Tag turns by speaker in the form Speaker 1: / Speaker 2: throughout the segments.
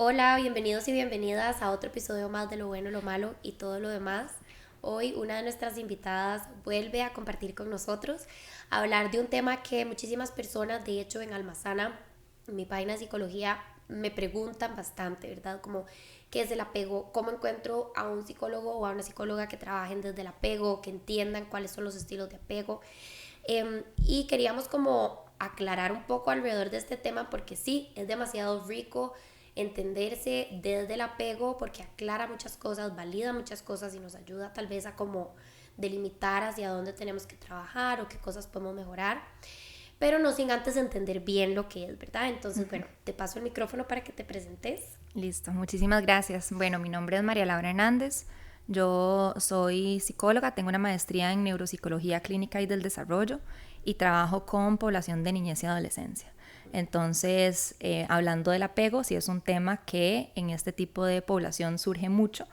Speaker 1: Hola, bienvenidos y bienvenidas a otro episodio más de Lo Bueno, Lo Malo y todo lo demás. Hoy una de nuestras invitadas vuelve a compartir con nosotros, a hablar de un tema que muchísimas personas, de hecho en Almazana, en mi página de psicología, me preguntan bastante, ¿verdad? Como, ¿qué es el apego? ¿Cómo encuentro a un psicólogo o a una psicóloga que trabajen desde el apego, que entiendan cuáles son los estilos de apego? Y queríamos como aclarar un poco alrededor de este tema porque sí, es demasiado rico entenderse desde el apego porque aclara muchas cosas, valida muchas cosas y nos ayuda tal vez a como delimitar hacia dónde tenemos que trabajar o qué cosas podemos mejorar, pero no sin antes entender bien lo que es, ¿verdad? Entonces, bueno, te paso el micrófono para que te presentes.
Speaker 2: Listo, muchísimas gracias. Bueno, mi nombre es María Laura Hernández. Yo soy psicóloga, tengo una maestría en neuropsicología clínica y del desarrollo y trabajo con población de niñez y adolescencia. Entonces, hablando del apego, sí es un tema que en este tipo de población surge mucho.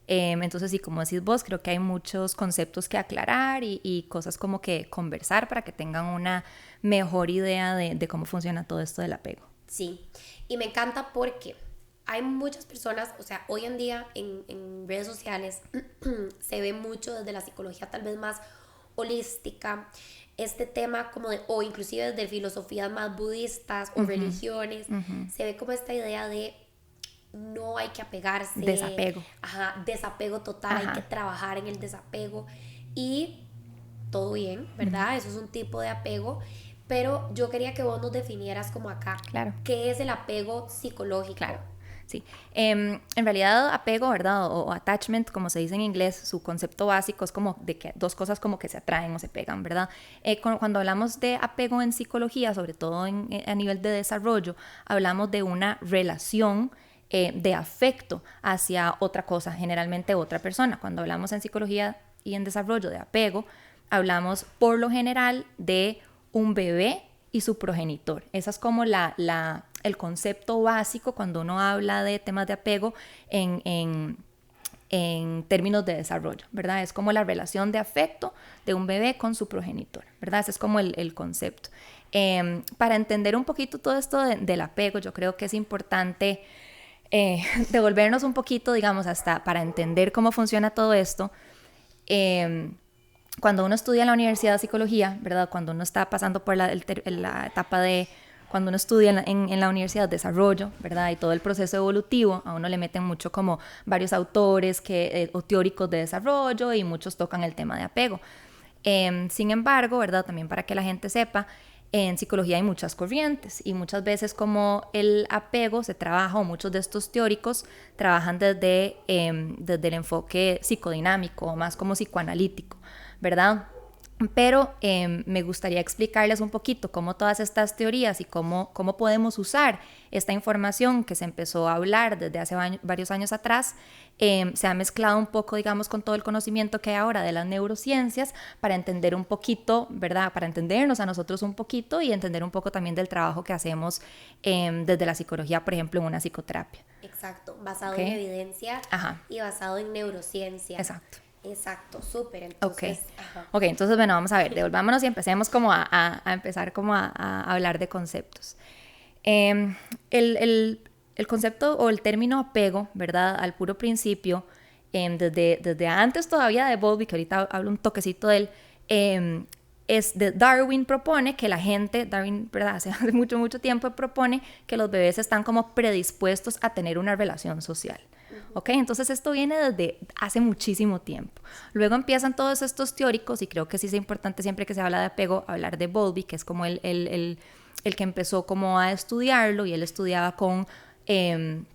Speaker 2: Entonces, sí, como decís vos, creo que hay muchos conceptos que aclarar y cosas como que conversar para que tengan una mejor idea de cómo funciona todo esto del apego.
Speaker 1: Sí, y me encanta porque hay muchas personas, o sea, hoy en día en redes sociales se ve mucho desde la psicología tal vez más holística, este tema como de, o inclusive desde filosofías más budistas o religiones, se ve como esta idea de no hay que apegarse,
Speaker 2: Desapego.
Speaker 1: ajá, desapego total, hay que
Speaker 2: Ajá,
Speaker 1: trabajar en el desapego y todo bien, ¿verdad? Eso es un tipo de apego, pero yo quería que vos nos definieras como acá,
Speaker 2: claro.
Speaker 1: ¿qué es el apego psicológico?
Speaker 2: Claro, sí. En realidad, apego, ¿verdad? O attachment, como se dice en inglés, su concepto básico es como de que dos cosas como que se atraen o se pegan, ¿verdad? Cuando hablamos de apego en psicología, sobre todo a nivel de desarrollo, hablamos de una relación de afecto hacia otra cosa, generalmente otra persona. Cuando hablamos en psicología y en desarrollo de apego, hablamos por lo general de un bebé y su progenitor. Esa es como el concepto básico cuando uno habla de temas de apego en términos de desarrollo, ¿verdad? Es como la relación de afecto de un bebé con su progenitor, ¿verdad? Ese es como el concepto. Para entender un poquito todo esto del apego, yo creo que es importante devolvernos un poquito, digamos, hasta para entender cómo funciona todo esto. Eh, Cuando uno estudia en la Universidad de Psicología, ¿verdad? Cuando uno está pasando por la etapa de cuando uno estudia en la Universidad de Desarrollo, ¿verdad? Y todo el proceso evolutivo, a uno le meten mucho como varios autores o teóricos de desarrollo y muchos tocan el tema de apego. Sin embargo, ¿verdad? También para que la gente sepa, en psicología hay muchas corrientes y muchas veces como el apego se trabaja o muchos de estos teóricos trabajan desde el enfoque psicodinámico o más como psicoanalítico, ¿verdad? Pero me gustaría explicarles un poquito cómo todas estas teorías y cómo podemos usar esta información que se empezó a hablar desde hace varios años atrás, se ha mezclado un poco, digamos, con todo el conocimiento que hay ahora de las neurociencias para entender un poquito, ¿verdad? Para entendernos a nosotros un poquito y entender un poco también del trabajo que hacemos desde la psicología, por ejemplo, en una psicoterapia.
Speaker 1: Exacto, basado
Speaker 2: ¿Ok?
Speaker 1: en evidencia
Speaker 2: Ajá,
Speaker 1: y basado en neurociencia.
Speaker 2: exacto.
Speaker 1: Exacto, súper,
Speaker 2: Ok,
Speaker 1: entonces, ajá.
Speaker 2: ok, entonces bueno, vamos a ver, devolvámonos y empecemos como a empezar como a hablar de conceptos. Eh, el concepto o el término apego, ¿verdad? Al puro principio, desde antes todavía de Bowlby, que ahorita hablo un toquecito de él, es de Darwin propone que la gente, Darwin, ¿verdad? Hace mucho, mucho tiempo propone que los bebés están como predispuestos a tener una relación social. ¿Ok? Entonces esto viene desde hace muchísimo tiempo. Luego empiezan todos estos teóricos y creo que sí es importante siempre que se habla de apego hablar de Bowlby, que es como el que empezó como a estudiarlo y él estudiaba él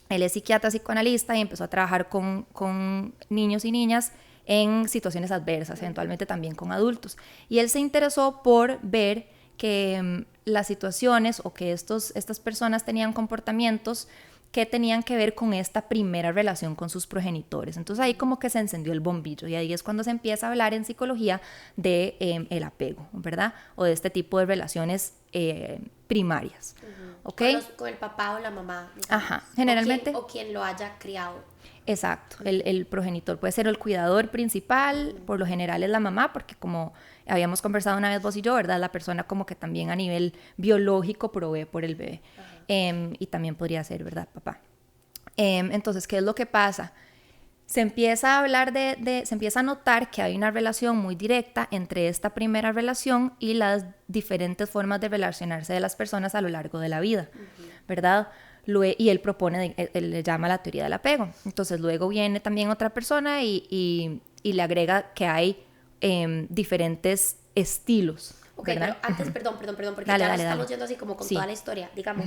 Speaker 2: es psiquiatra psicoanalista y empezó a trabajar con niños y niñas en situaciones adversas, eventualmente también con adultos. Y él se interesó por ver que las situaciones o que estas personas tenían comportamientos que tenían que ver con esta primera relación con sus progenitores. Entonces ahí como que se encendió el bombillo y ahí es cuando se empieza a hablar en psicología de el apego, ¿verdad? O de este tipo de relaciones primarias. ¿Ok?
Speaker 1: Con el papá o la mamá, digamos,
Speaker 2: Ajá, generalmente.
Speaker 1: o quien lo haya criado.
Speaker 2: Exacto, el progenitor puede ser el cuidador principal, por lo general es la mamá, porque como habíamos conversado una vez vos y yo, ¿verdad? La persona como que también a nivel biológico provee por el bebé. Y también podría ser, ¿verdad, papá? Entonces, ¿qué es lo que pasa? Se empieza a hablar se empieza a notar que hay una relación muy directa entre esta primera relación y las diferentes formas de relacionarse de las personas a lo largo de la vida, ¿verdad? Y él él le llama la teoría del apego. Entonces luego viene también otra persona y le agrega que hay diferentes estilos.
Speaker 1: Ok,
Speaker 2: ¿verdad?
Speaker 1: pero antes, perdón, porque
Speaker 2: Dale,
Speaker 1: ya
Speaker 2: dale,
Speaker 1: nos estamos
Speaker 2: dale.
Speaker 1: yendo así como con
Speaker 2: Sí.
Speaker 1: toda la historia, digamos.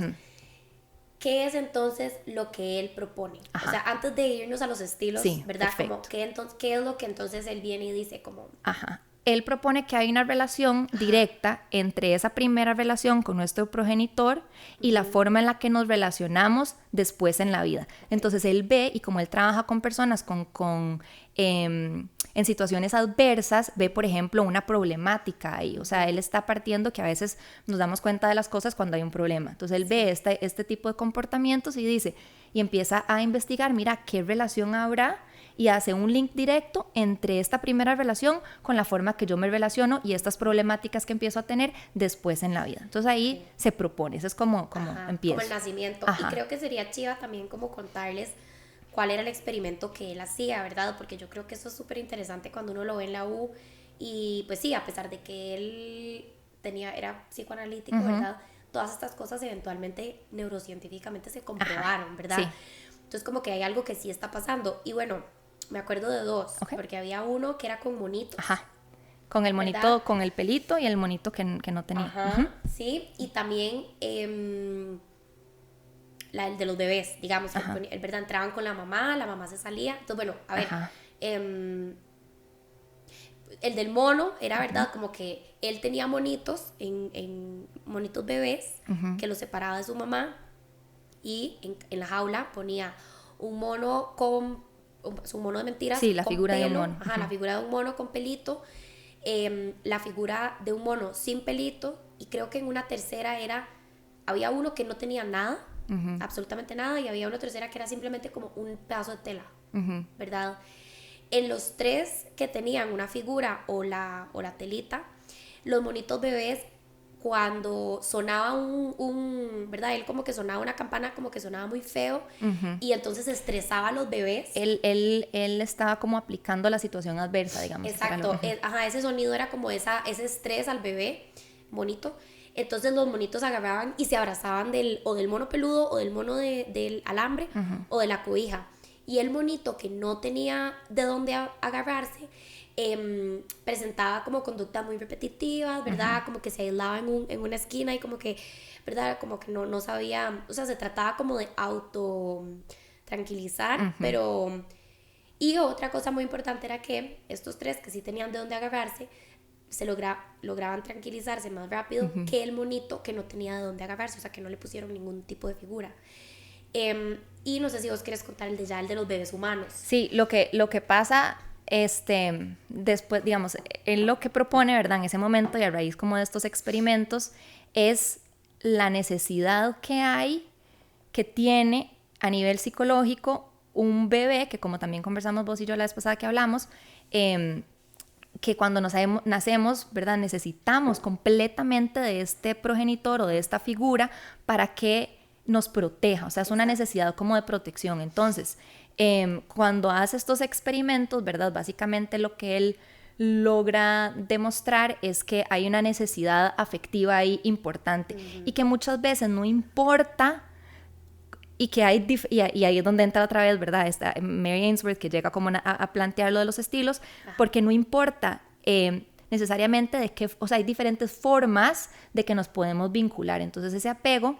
Speaker 1: ¿Qué es entonces lo que él propone?
Speaker 2: Ajá.
Speaker 1: O sea, antes de irnos a los estilos,
Speaker 2: Sí,
Speaker 1: ¿verdad?
Speaker 2: perfecto.
Speaker 1: Como, ¿qué es lo que entonces él viene y dice como...
Speaker 2: Ajá. Él propone que hay una relación directa entre esa primera relación con nuestro progenitor y la forma en la que nos relacionamos después en la vida. Entonces él ve, y como él trabaja con personas en situaciones adversas, ve, por ejemplo, una problemática ahí. O sea, él está partiendo que a veces nos damos cuenta de las cosas cuando hay un problema. Entonces él ve este tipo de comportamientos y empieza a investigar, mira, ¿qué relación habrá? Y hace un link directo entre esta primera relación con la forma que yo me relaciono y estas problemáticas que empiezo a tener después en la vida. Entonces ahí se propone, eso es como empieza.
Speaker 1: Como el nacimiento.
Speaker 2: Ajá.
Speaker 1: Y creo que sería chiva también como contarles cuál era el experimento que él hacía, ¿verdad? Porque yo creo que eso es súper interesante cuando uno lo ve en la U. Y pues sí, a pesar de que él era psicoanalítico, ¿verdad? Todas estas cosas eventualmente neurocientíficamente se comprobaron, ¿verdad?
Speaker 2: Sí.
Speaker 1: Entonces como que hay algo que sí está pasando. Y bueno, me acuerdo de dos, porque había uno que era con monitos.
Speaker 2: Ajá. Con el monito,
Speaker 1: ¿verdad?
Speaker 2: con el pelito y el monito que no tenía.
Speaker 1: Ajá, sí. Y también el de los bebés, digamos, que ¿verdad? Entraban con la mamá se salía. Entonces, bueno, a ver, el del mono era, ¿verdad? Como que él tenía monitos, monitos bebés, que los separaba de su mamá, y en la jaula ponía un mono su mono de mentiras.
Speaker 2: Sí, la
Speaker 1: con
Speaker 2: figura
Speaker 1: pelo,
Speaker 2: de un mono.
Speaker 1: Ajá, la figura de un mono con pelito, la figura de un mono sin pelito, y creo que en una tercera había uno que no tenía nada, absolutamente nada, y había una tercera que era simplemente como un pedazo de tela, ¿verdad? En los tres que tenían una figura o la telita, los monitos bebés, cuando sonaba ¿verdad? Él como que sonaba una campana, como que sonaba muy feo, y entonces estresaba a los bebés.
Speaker 2: Él estaba como aplicando la situación adversa, digamos.
Speaker 1: Exacto, ese sonido era como ese estrés al bebé, monito. Entonces los monitos agarraban y se abrazaban del mono peludo, o del mono del alambre, o de la cobija. Y el monito que no tenía de dónde agarrarse, presentaba como conductas muy repetitivas, ¿verdad? Como que se aislaba en una esquina y como que, ¿verdad? Como que no sabía, o sea, se trataba como de auto tranquilizar, pero... Y otra cosa muy importante era que estos tres que sí tenían de dónde agarrarse, lograban tranquilizarse más rápido que el monito que no tenía de dónde agarrarse, o sea, que no le pusieron ningún tipo de figura. Y no sé si vos quieres contar el de los bebés humanos.
Speaker 2: Sí, lo que pasa después, digamos, él lo que propone, ¿verdad? En ese momento y a raíz como de estos experimentos es la necesidad que tiene a nivel psicológico un bebé, que como también conversamos vos y yo la vez pasada que hablamos, que cuando nacemos, ¿verdad? Necesitamos completamente de este progenitor o de esta figura para que nos proteja, o sea, es una necesidad como de protección. Entonces, cuando hace estos experimentos, ¿verdad? Básicamente lo que él logra demostrar es que hay una necesidad afectiva ahí importante y que muchas veces no importa, y que y ahí es donde entra otra vez, ¿verdad? Esta Mary Ainsworth, que llega como a plantear lo de los estilos, porque no importa necesariamente o sea, hay diferentes formas de que nos podemos vincular. Entonces ese apego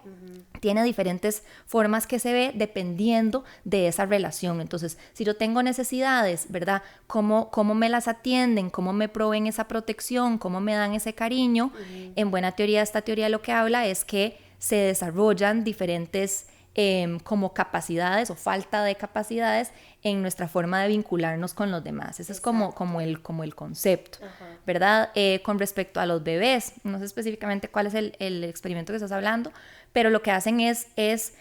Speaker 2: tiene diferentes formas que se ve dependiendo de esa relación. Entonces, si yo tengo necesidades, ¿verdad? ¿Cómo me las atienden? ¿Cómo me proveen esa protección? ¿Cómo me dan ese cariño? En buena teoría, esta teoría lo que habla es que se desarrollan diferentes como capacidades o falta de capacidades en nuestra forma de vincularnos con los demás. Ese es como el concepto, ¿verdad? Con respecto a los bebés, no sé específicamente cuál es el experimento que estás hablando, pero lo que hacen es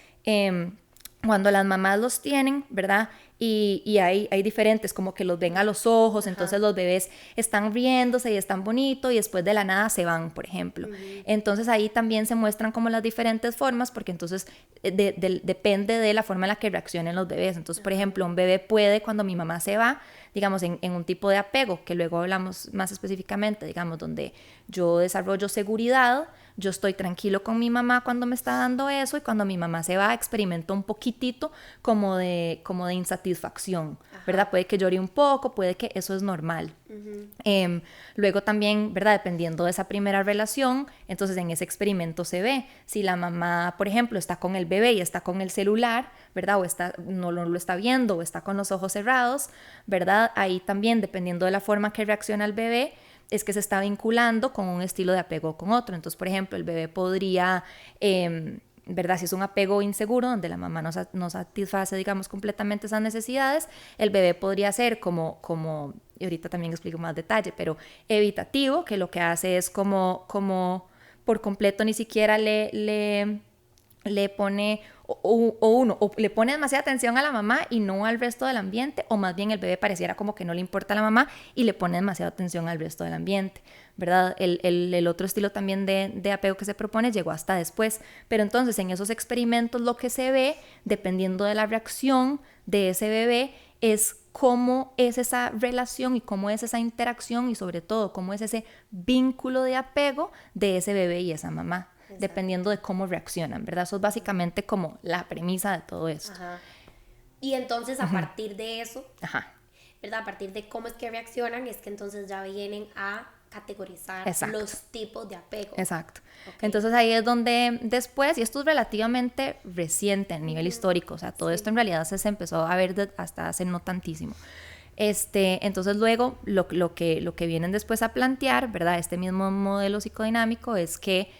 Speaker 2: cuando las mamás los tienen, ¿verdad? y hay diferentes, como que los ven a los ojos, entonces los bebés están riéndose y están bonitos y después de la nada se van, por ejemplo. Entonces ahí también se muestran como las diferentes formas, porque entonces depende de la forma en la que reaccionen los bebés. Entonces, por ejemplo, un bebé puede, cuando mi mamá se va, digamos, en un tipo de apego, que luego hablamos más específicamente, digamos, donde yo desarrollo seguridad, yo estoy tranquilo con mi mamá cuando me está dando eso, y cuando mi mamá se va experimento un poquitito como de insatisfacción, ¿verdad? Puede que llore un poco, puede que eso es normal. Luego también, ¿verdad? Dependiendo de esa primera relación, entonces en ese experimento se ve si la mamá, por ejemplo, está con el bebé y está con el celular, ¿verdad? O no lo está viendo, o está con los ojos cerrados, ¿verdad? Ahí también, dependiendo de la forma que reacciona el bebé, es que se está vinculando con un estilo de apego o con otro. Entonces, por ejemplo, el bebé podría, ¿verdad? Si es un apego inseguro, donde la mamá no satisface, digamos, completamente esas necesidades, el bebé podría ser como y ahorita también explico más detalle, pero evitativo, que lo que hace es como por completo ni siquiera le pone o le pone demasiada atención a la mamá y no al resto del ambiente, o más bien el bebé pareciera como que no le importa a la mamá y le pone demasiada atención al resto del ambiente, ¿verdad? El otro estilo también de apego que se propone llegó hasta después, pero entonces en esos experimentos lo que se ve, dependiendo de la reacción de ese bebé, es cómo es esa relación y cómo es esa interacción, y sobre todo cómo es ese vínculo de apego de ese bebé y esa mamá. Exacto. Dependiendo de cómo reaccionan, ¿verdad? Eso es básicamente como la premisa de todo esto.
Speaker 1: Y entonces a partir de eso, ¿verdad? A partir de cómo es que reaccionan, es que entonces ya vienen a categorizar los tipos de apego.
Speaker 2: Exacto. Entonces ahí es donde después, y esto es relativamente reciente a nivel histórico, o sea, todo esto en realidad se empezó a ver hasta hace no tantísimo. Entonces luego lo que vienen después a plantear, ¿verdad? Este mismo modelo psicodinámico es que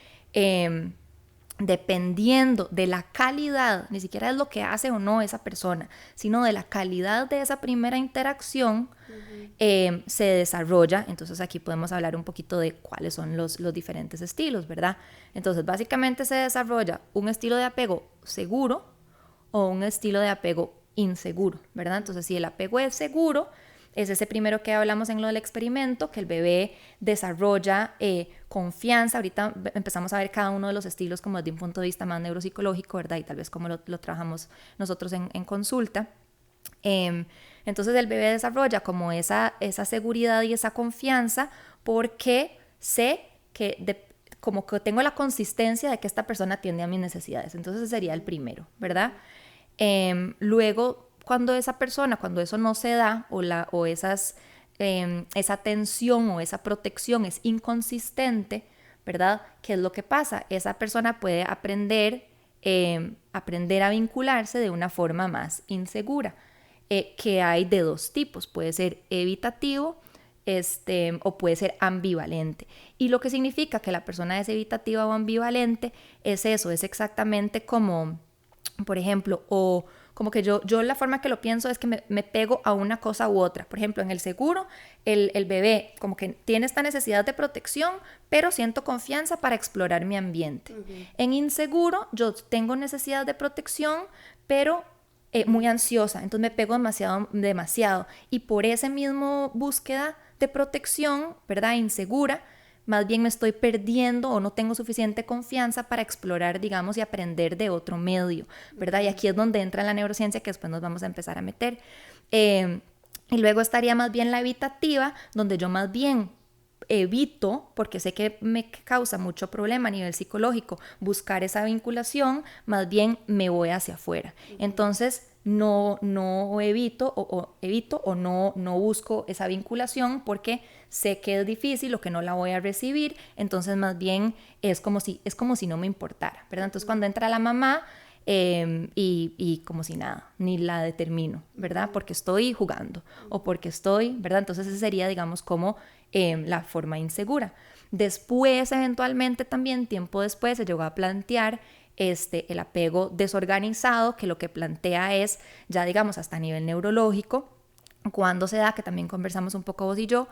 Speaker 2: dependiendo de la calidad, ni siquiera es lo que hace o no esa persona, sino de la calidad de esa primera interacción, se desarrolla. Entonces aquí podemos hablar un poquito de cuáles son los diferentes estilos, ¿verdad? Entonces básicamente se desarrolla un estilo de apego seguro o un estilo de apego inseguro, ¿verdad? Entonces si el apego es seguro, es ese primero que hablamos en lo del experimento, que el bebé desarrolla confianza. Ahorita empezamos a ver cada uno de los estilos como desde un punto de vista más neuropsicológico, ¿verdad? Y tal vez como lo trabajamos nosotros en consulta. Entonces el bebé desarrolla como esa seguridad y esa confianza, porque sé que como que tengo la consistencia de que esta persona atiende a mis necesidades. Entonces ese sería el primero, ¿verdad? Luego, cuando eso no se da, o esa tensión o esa protección es inconsistente, ¿verdad? ¿Qué es lo que pasa? Esa persona puede aprender a vincularse de una forma más insegura, que hay de dos tipos. Puede ser evitativo, o puede ser ambivalente. Y lo que significa que la persona es evitativa o ambivalente es eso, es exactamente como, por ejemplo, o como que yo la forma que lo pienso es que me pego a una cosa u otra. Por ejemplo, en el seguro, el bebé como que tiene esta necesidad de protección, pero siento confianza para explorar mi ambiente. En inseguro, yo tengo necesidad de protección, pero muy ansiosa, entonces me pego demasiado. Y por esa misma búsqueda de protección, ¿verdad? Insegura, más bien me estoy perdiendo o no tengo suficiente confianza para explorar, digamos, y aprender de otro medio, ¿verdad? Y aquí es donde entra la neurociencia, que después nos vamos a empezar a meter. Y luego estaría más bien la evitativa, donde yo más bien evito, porque sé que me causa mucho problema a nivel psicológico buscar esa vinculación, más bien me voy hacia afuera. Entonces no evito o no busco esa vinculación porque sé que es difícil o que no la voy a recibir. Entonces más bien es como si no me importara, ¿verdad? Entonces cuando entra la mamá, y como si nada, ni la determino, ¿verdad? Porque estoy jugando o porque estoy, ¿verdad? Entonces esa sería, digamos, como la forma insegura. Después, eventualmente también, tiempo después, se llegó a plantear el apego desorganizado, que lo que plantea es, ya digamos, hasta a nivel neurológico, cuando se da, que también conversamos un poco vos y yo,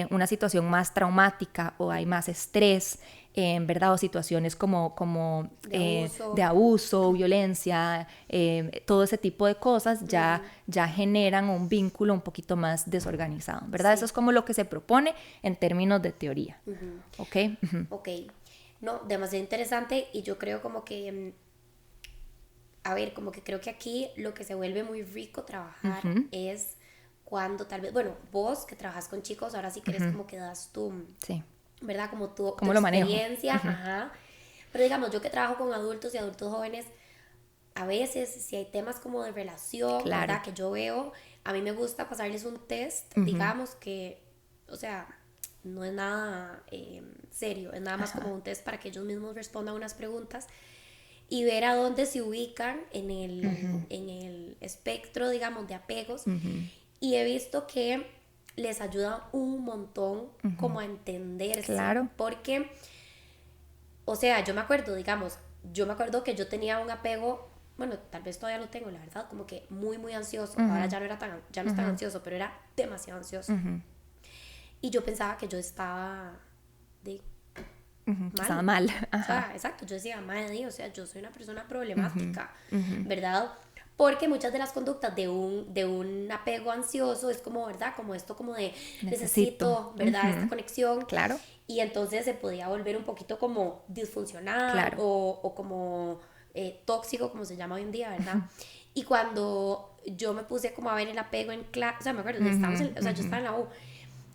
Speaker 2: una situación más traumática o hay más estrés, ¿verdad? O situaciones como de abuso, violencia, todo ese tipo de cosas ya generan un vínculo un poquito más desorganizado, ¿verdad? Sí. Eso es como lo que se propone en términos de teoría. ¿Ok?
Speaker 1: Ok. No, demasiado interesante, y yo creo como que, a ver, como que creo que aquí lo que se vuelve muy rico trabajar es cuando tal vez, bueno, vos que trabajas con chicos, ahora sí que eres como que das tu... Sí. ¿Verdad? Como tu experiencia, ajá. Pero digamos, yo que trabajo con adultos y adultos jóvenes, a veces si hay temas como de relación, ¿verdad? Que yo veo, a mí me gusta pasarles un test, digamos que, o sea, no es nada serio, es nada más como un test para que ellos mismos respondan unas preguntas y ver a dónde se ubican en el espectro, digamos, de apegos. Y he visto que les ayuda un montón como a entenderse. Claro. Porque, o sea, yo me acuerdo que yo tenía un apego, bueno, tal vez todavía lo tengo, la verdad, como que muy, muy ansioso. Ahora ya no es tan ansioso, pero era demasiado ansioso. Y yo pensaba que yo estaba mal.
Speaker 2: Estaba mal.
Speaker 1: O sea, exacto, yo decía, madre, o sea, yo soy una persona problemática, ¿verdad? Porque muchas de las conductas de un apego ansioso es como, ¿verdad? Como esto como de necesito, ¿verdad? Esta conexión.
Speaker 2: Claro.
Speaker 1: Y entonces se podía volver un poquito como disfuncional o como tóxico, como se llama hoy en día, ¿verdad? Y cuando yo me puse como a ver el apego en clase, o sea, me acuerdo, yo estaba en la U,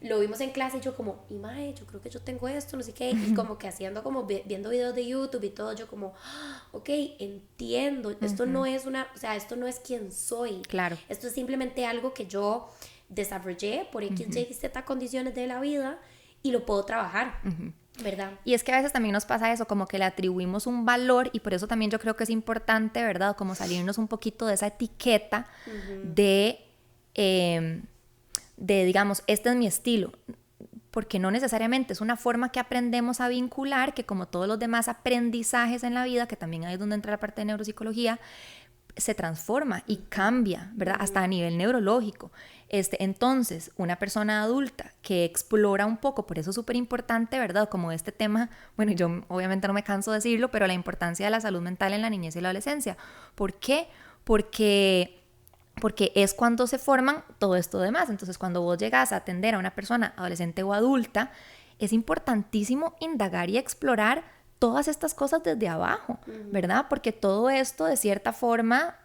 Speaker 1: lo vimos en clase y yo como, y mae, yo creo que yo tengo esto, no sé qué, y como que haciendo como, viendo videos de YouTube y todo, yo como, ok, entiendo, esto no es esto no es quien soy,
Speaker 2: claro,
Speaker 1: esto es simplemente algo que yo desarrollé por X, Y, Z condiciones de la vida y lo puedo trabajar, ¿verdad?
Speaker 2: Y es que a veces también nos pasa eso, como que le atribuimos un valor, y por eso también yo creo que es importante, ¿verdad? Como salirnos un poquito de esa etiqueta de, digamos, este es mi estilo, porque no necesariamente es una forma que aprendemos a vincular, que como todos los demás aprendizajes en la vida, que también ahí es donde entra la parte de neuropsicología, se transforma y cambia, ¿verdad? Hasta a nivel neurológico. Entonces, una persona adulta que explora un poco, por eso es súper importante, ¿verdad? Como este tema, bueno, yo obviamente no me canso de decirlo, pero la importancia de la salud mental en la niñez y la adolescencia. ¿Por qué? Porque es cuando se forman todo esto demás. Entonces, cuando vos llegas a atender a una persona adolescente o adulta, es importantísimo indagar y explorar todas estas cosas desde abajo, ¿verdad? Porque todo esto, de cierta forma,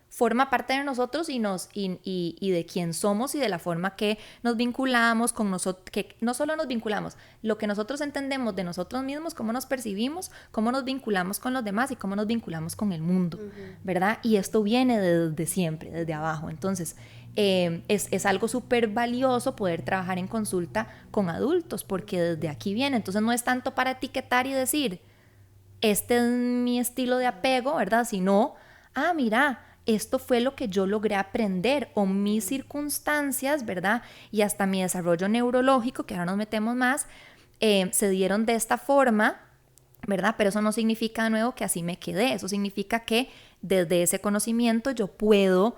Speaker 2: forma parte de nosotros y de quién somos y de la forma que nos vinculamos con nosotros, que no solo nos vinculamos, lo que nosotros entendemos de nosotros mismos, cómo nos percibimos, cómo nos vinculamos con los demás y cómo nos vinculamos con el mundo, ¿verdad? Y esto viene desde siempre, desde abajo. Entonces, es algo súper valioso poder trabajar en consulta con adultos, porque desde aquí viene. Entonces, no es tanto para etiquetar y decir, este es mi estilo de apego, ¿verdad? Sino, mira, esto fue lo que yo logré aprender, o mis circunstancias, ¿verdad? Y hasta mi desarrollo neurológico, que ahora nos metemos más, se dieron de esta forma, ¿verdad? Pero eso no significa, de nuevo, que así me quedé. Eso significa que desde ese conocimiento yo puedo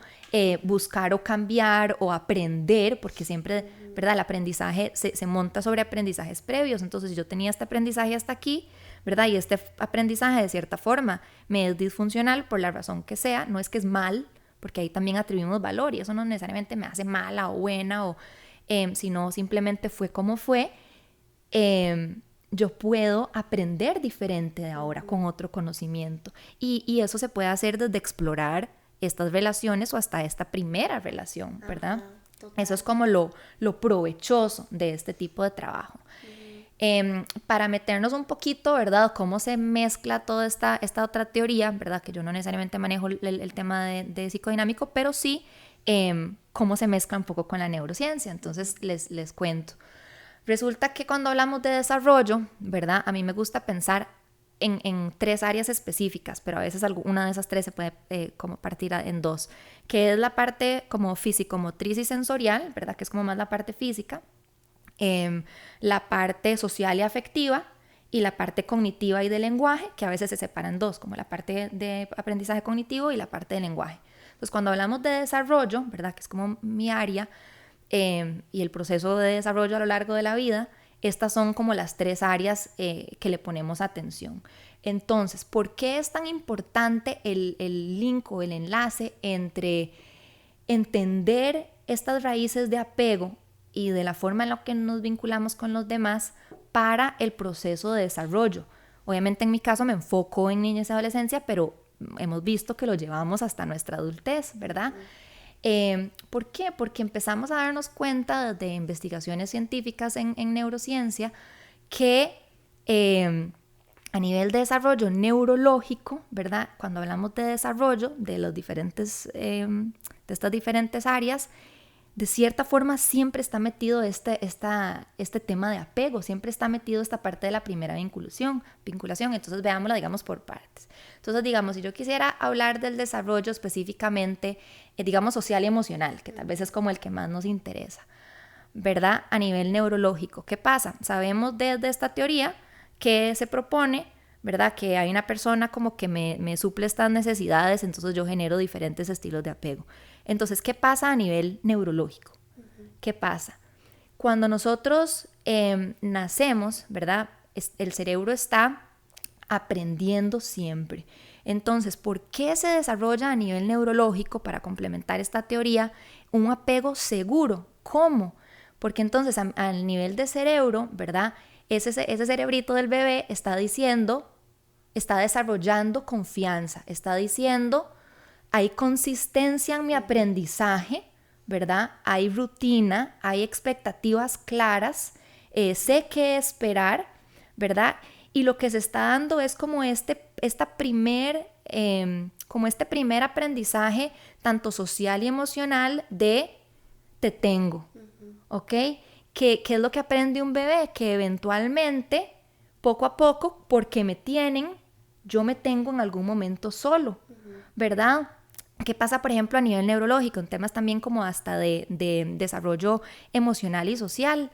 Speaker 2: buscar o cambiar o aprender, porque siempre, ¿verdad? El aprendizaje se monta sobre aprendizajes previos. Entonces, yo tenía este aprendizaje hasta aquí, ¿verdad? Y este aprendizaje, de cierta forma, me es disfuncional por la razón que sea. No es que es mal, porque ahí también atribuimos valor y eso no necesariamente me hace mala o buena, sino simplemente fue como fue. Yo puedo aprender diferente de ahora con otro conocimiento. Y eso se puede hacer desde explorar estas relaciones o hasta esta primera relación, ¿verdad? Eso es como lo provechoso de este tipo de trabajo. Para meternos un poquito, ¿verdad? Cómo se mezcla toda esta otra teoría, ¿verdad? Que yo no necesariamente manejo el tema de psicodinámico, pero sí cómo se mezcla un poco con la neurociencia. Entonces les cuento. Resulta que cuando hablamos de desarrollo, ¿verdad? A mí me gusta pensar en tres áreas específicas, pero a veces una de esas tres se puede como partir en dos, que es la parte como físico-motriz y sensorial, ¿verdad? Que es como más la parte física, la parte social y afectiva y la parte cognitiva y de lenguaje, que a veces se separan en dos, como la parte de aprendizaje cognitivo y la parte de lenguaje. Entonces, cuando hablamos de desarrollo, ¿verdad? Que es como mi área, y el proceso de desarrollo a lo largo de la vida, estas son como las 3 áreas que le ponemos atención. Entonces, ¿por qué es tan importante el link o el enlace entre entender estas raíces de apego y de la forma en la que nos vinculamos con los demás para el proceso de desarrollo? Obviamente en mi caso me enfoco en niñez y adolescencia, pero hemos visto que lo llevamos hasta nuestra adultez, ¿verdad? ¿Por qué? Porque empezamos a darnos cuenta de investigaciones científicas en neurociencia que a nivel de desarrollo neurológico, ¿verdad? Cuando hablamos de desarrollo de los diferentes, de estas diferentes áreas, de cierta forma siempre está metido este tema de apego, siempre está metido esta parte de la primera vinculación. Entonces veámosla, digamos, por partes. Entonces, digamos, si yo quisiera hablar del desarrollo específicamente, digamos, social y emocional, que tal vez es como el que más nos interesa, ¿verdad? A nivel neurológico, ¿qué pasa? Sabemos desde esta teoría que se propone, ¿verdad? Que hay una persona como que me suple estas necesidades, entonces yo genero diferentes estilos de apego. Entonces, ¿qué pasa a nivel neurológico? ¿Qué pasa? Cuando nosotros nacemos, ¿verdad? El cerebro está aprendiendo siempre. Entonces, ¿por qué se desarrolla a nivel neurológico, para complementar esta teoría, un apego seguro? ¿Cómo? Porque entonces al nivel de cerebro, ¿verdad? Ese cerebrito del bebé está desarrollando confianza, está diciendo, hay consistencia en mi aprendizaje, ¿verdad? Hay rutina, hay expectativas claras, sé qué esperar, ¿verdad? Y lo que se está dando es como este primer aprendizaje, tanto social y emocional, de te tengo, ¿ok? ¿Qué es lo que aprende un bebé? Que eventualmente, poco a poco, porque me tienen, yo me tengo en algún momento solo, ¿verdad? ¿Qué pasa, por ejemplo, a nivel neurológico? En temas también como hasta de desarrollo emocional y social,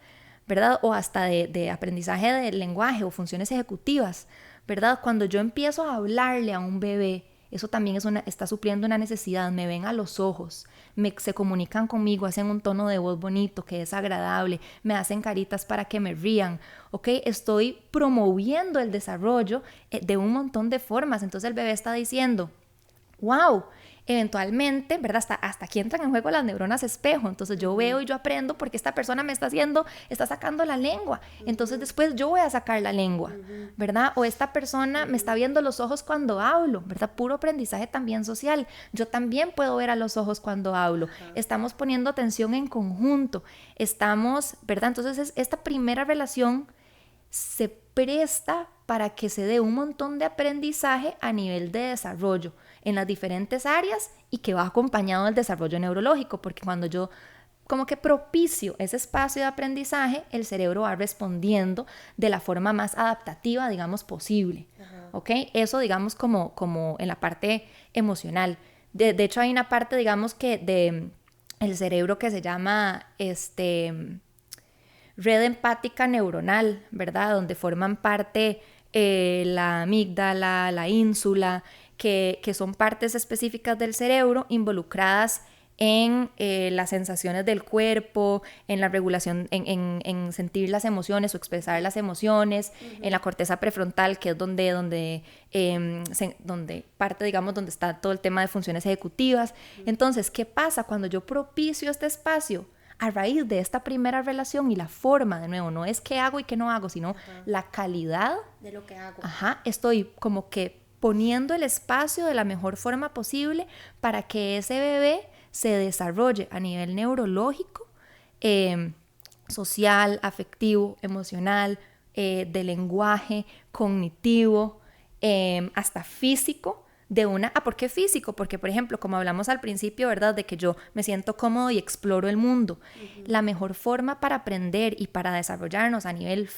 Speaker 2: ¿verdad? O hasta de aprendizaje del lenguaje o funciones ejecutivas, ¿verdad? Cuando yo empiezo a hablarle a un bebé, eso también está supliendo una necesidad. Me ven a los ojos, se comunican conmigo, hacen un tono de voz bonito, que es agradable, me hacen caritas para que me rían, ¿ok? Estoy promoviendo el desarrollo de un montón de formas. Entonces el bebé está diciendo, wow, eventualmente, ¿verdad? Hasta aquí entran en juego las neuronas espejo. Entonces yo veo y yo aprendo porque esta persona me está sacando la lengua. Entonces después yo voy a sacar la lengua, ¿verdad? O esta persona me está viendo los ojos cuando hablo, ¿verdad? Puro aprendizaje también social. Yo también puedo ver a los ojos cuando hablo. Estamos poniendo atención en conjunto. ¿Verdad? Entonces esta primera relación se presta para que se dé un montón de aprendizaje a nivel de desarrollo en las diferentes áreas y que va acompañado del desarrollo neurológico, porque cuando yo como que propicio ese espacio de aprendizaje, el cerebro va respondiendo de la forma más adaptativa, digamos, posible. ¿Ok? Eso, digamos, como en la parte emocional. De hecho, hay una parte, digamos, que de el cerebro que se llama red empática neuronal, ¿verdad? Donde forman parte la amígdala, la ínsula, que son partes específicas del cerebro involucradas en las sensaciones del cuerpo, en la regulación, en sentir las emociones o expresar las emociones, en la corteza prefrontal, que es donde parte, digamos, donde está todo el tema de funciones ejecutivas. Entonces, ¿qué pasa cuando yo propicio este espacio? A raíz de esta primera relación y la forma, de nuevo, no es qué hago y qué no hago, sino la calidad
Speaker 1: de lo que hago.
Speaker 2: Estoy como que poniendo el espacio de la mejor forma posible para que ese bebé se desarrolle a nivel neurológico, social, afectivo, emocional, de lenguaje, cognitivo, hasta físico. ¿Por qué físico? Porque, por ejemplo, como hablamos al principio, ¿verdad? De que yo me siento cómodo y exploro el mundo. La mejor forma para aprender y para desarrollarnos a nivel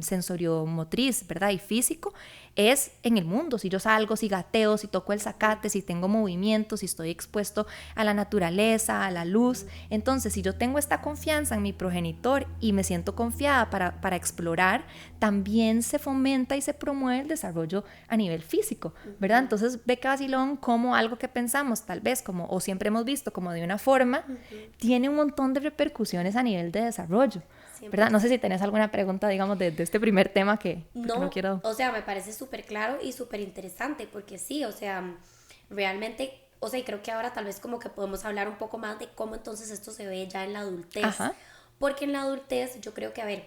Speaker 2: sensoriomotriz, ¿verdad? Y físico, es en el mundo. Si yo salgo, si gateo, si toco el zacate, si tengo movimiento, si estoy expuesto a la naturaleza, a la luz. Entonces, si yo tengo esta confianza en mi progenitor y me siento confiada para explorar, también se fomenta y se promueve el desarrollo a nivel físico, ¿verdad? Entonces ve que vacilón como algo que pensamos tal vez como, o siempre hemos visto como de una forma, tiene un montón de repercusiones a nivel de desarrollo, ¿verdad? No sé si tenés alguna pregunta, digamos, de este primer tema que no quiero...
Speaker 1: O sea, me parece súper claro y súper interesante, porque sí, o sea, realmente, o sea, y creo que ahora tal vez como que podemos hablar un poco más de cómo entonces esto se ve ya en la adultez.
Speaker 2: Ajá.
Speaker 1: Porque en la adultez yo creo que, a ver,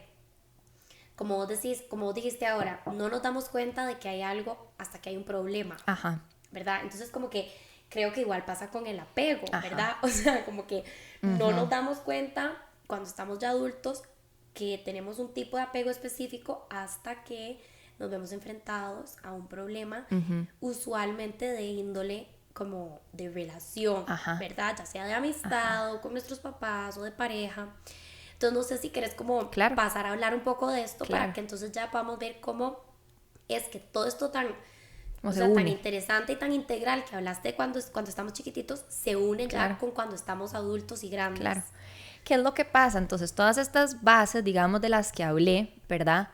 Speaker 1: como vos decís, como vos dijiste ahora, no nos damos cuenta de que hay algo hasta que hay un problema,
Speaker 2: Ajá.
Speaker 1: ¿verdad? Entonces como que creo que igual pasa con el apego,
Speaker 2: Ajá.
Speaker 1: ¿verdad? O sea, como que no nos damos cuenta cuando estamos ya adultos que tenemos un tipo de apego específico hasta que nos vemos enfrentados a un problema, usualmente de índole como de relación,
Speaker 2: Ajá.
Speaker 1: ¿verdad? Ya sea de amistad o con nuestros papás o de pareja. Entonces no sé si querés como
Speaker 2: Claro.
Speaker 1: pasar a hablar un poco de esto,
Speaker 2: Claro,
Speaker 1: para que entonces ya podamos ver cómo es que todo esto tan,
Speaker 2: o
Speaker 1: o
Speaker 2: se
Speaker 1: sea, tan
Speaker 2: une.
Speaker 1: interesante y tan integral que hablaste cuando estamos chiquititos, se une
Speaker 2: Claro.
Speaker 1: ya con cuando estamos adultos y grandes.
Speaker 2: Claro. ¿Qué es lo que pasa? Entonces, todas estas bases, digamos, de las que hablé, ¿verdad?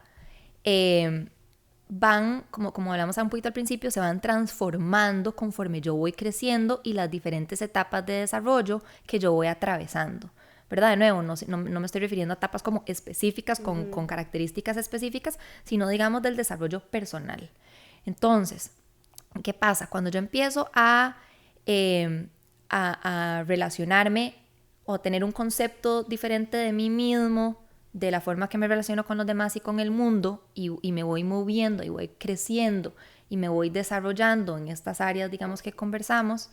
Speaker 2: Van, como hablamos un poquito al principio, se van transformando conforme yo voy creciendo y las diferentes etapas de desarrollo que yo voy atravesando, ¿verdad? De nuevo, no me estoy refiriendo a etapas como específicas, con características específicas, sino, digamos, del desarrollo personal. Entonces, ¿qué pasa? Cuando yo empiezo a relacionarme o tener un concepto diferente de mí mismo, de la forma que me relaciono con los demás y con el mundo, y me voy moviendo y voy creciendo y me voy desarrollando en estas áreas, digamos, que conversamos,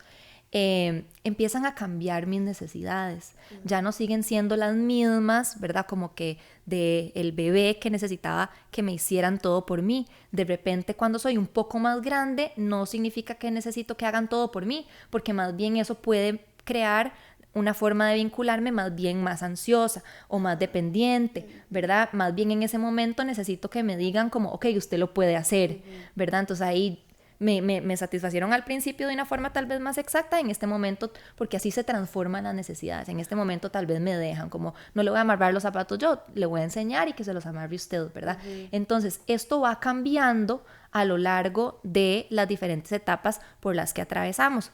Speaker 2: empiezan a cambiar mis necesidades. Ya no siguen siendo las mismas, ¿verdad? Como que del bebé que necesitaba que me hicieran todo por mí. De repente, cuando soy un poco más grande, no significa que necesito que hagan todo por mí, porque más bien eso puede crear una forma de vincularme más bien más ansiosa o más dependiente, ¿verdad? Más bien en ese momento necesito que me digan como, ok, usted lo puede hacer, ¿verdad? Entonces ahí me satisfacieron al principio de una forma tal vez más exacta, en este momento, porque así se transforman las necesidades. En este momento tal vez me dejan como, no le voy a amarrar los zapatos yo, le voy a enseñar y que se los amarre usted, ¿verdad? Entonces esto va cambiando a lo largo de las diferentes etapas por las que atravesamos.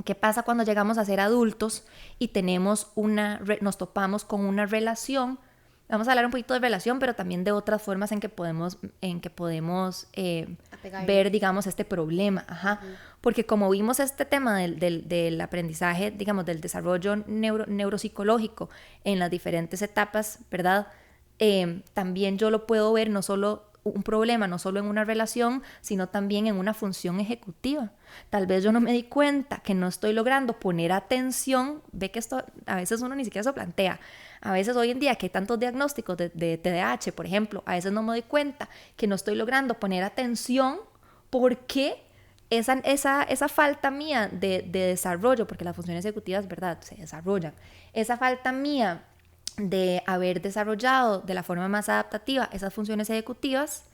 Speaker 2: ¿Qué pasa cuando llegamos a ser adultos y nos topamos con una relación? Vamos a hablar un poquito de relación, pero también de otras formas en que podemos ver, digamos, este problema. Ajá. Porque como vimos este tema del aprendizaje, digamos, del desarrollo neuropsicológico en las diferentes etapas, ¿verdad? También yo lo puedo ver no solo un problema, no solo en una relación, sino también en una función ejecutiva. Tal vez yo no me di cuenta que no estoy logrando poner atención, ve que esto a veces uno ni siquiera se plantea. A veces hoy en día que hay tantos diagnósticos de TDAH, por ejemplo, a veces no me doy cuenta que no estoy logrando poner atención porque esa falta mía de desarrollo, porque las funciones ejecutivas, ¿verdad?, se desarrollan, esa falta mía de haber desarrollado de la forma más adaptativa esas funciones ejecutivas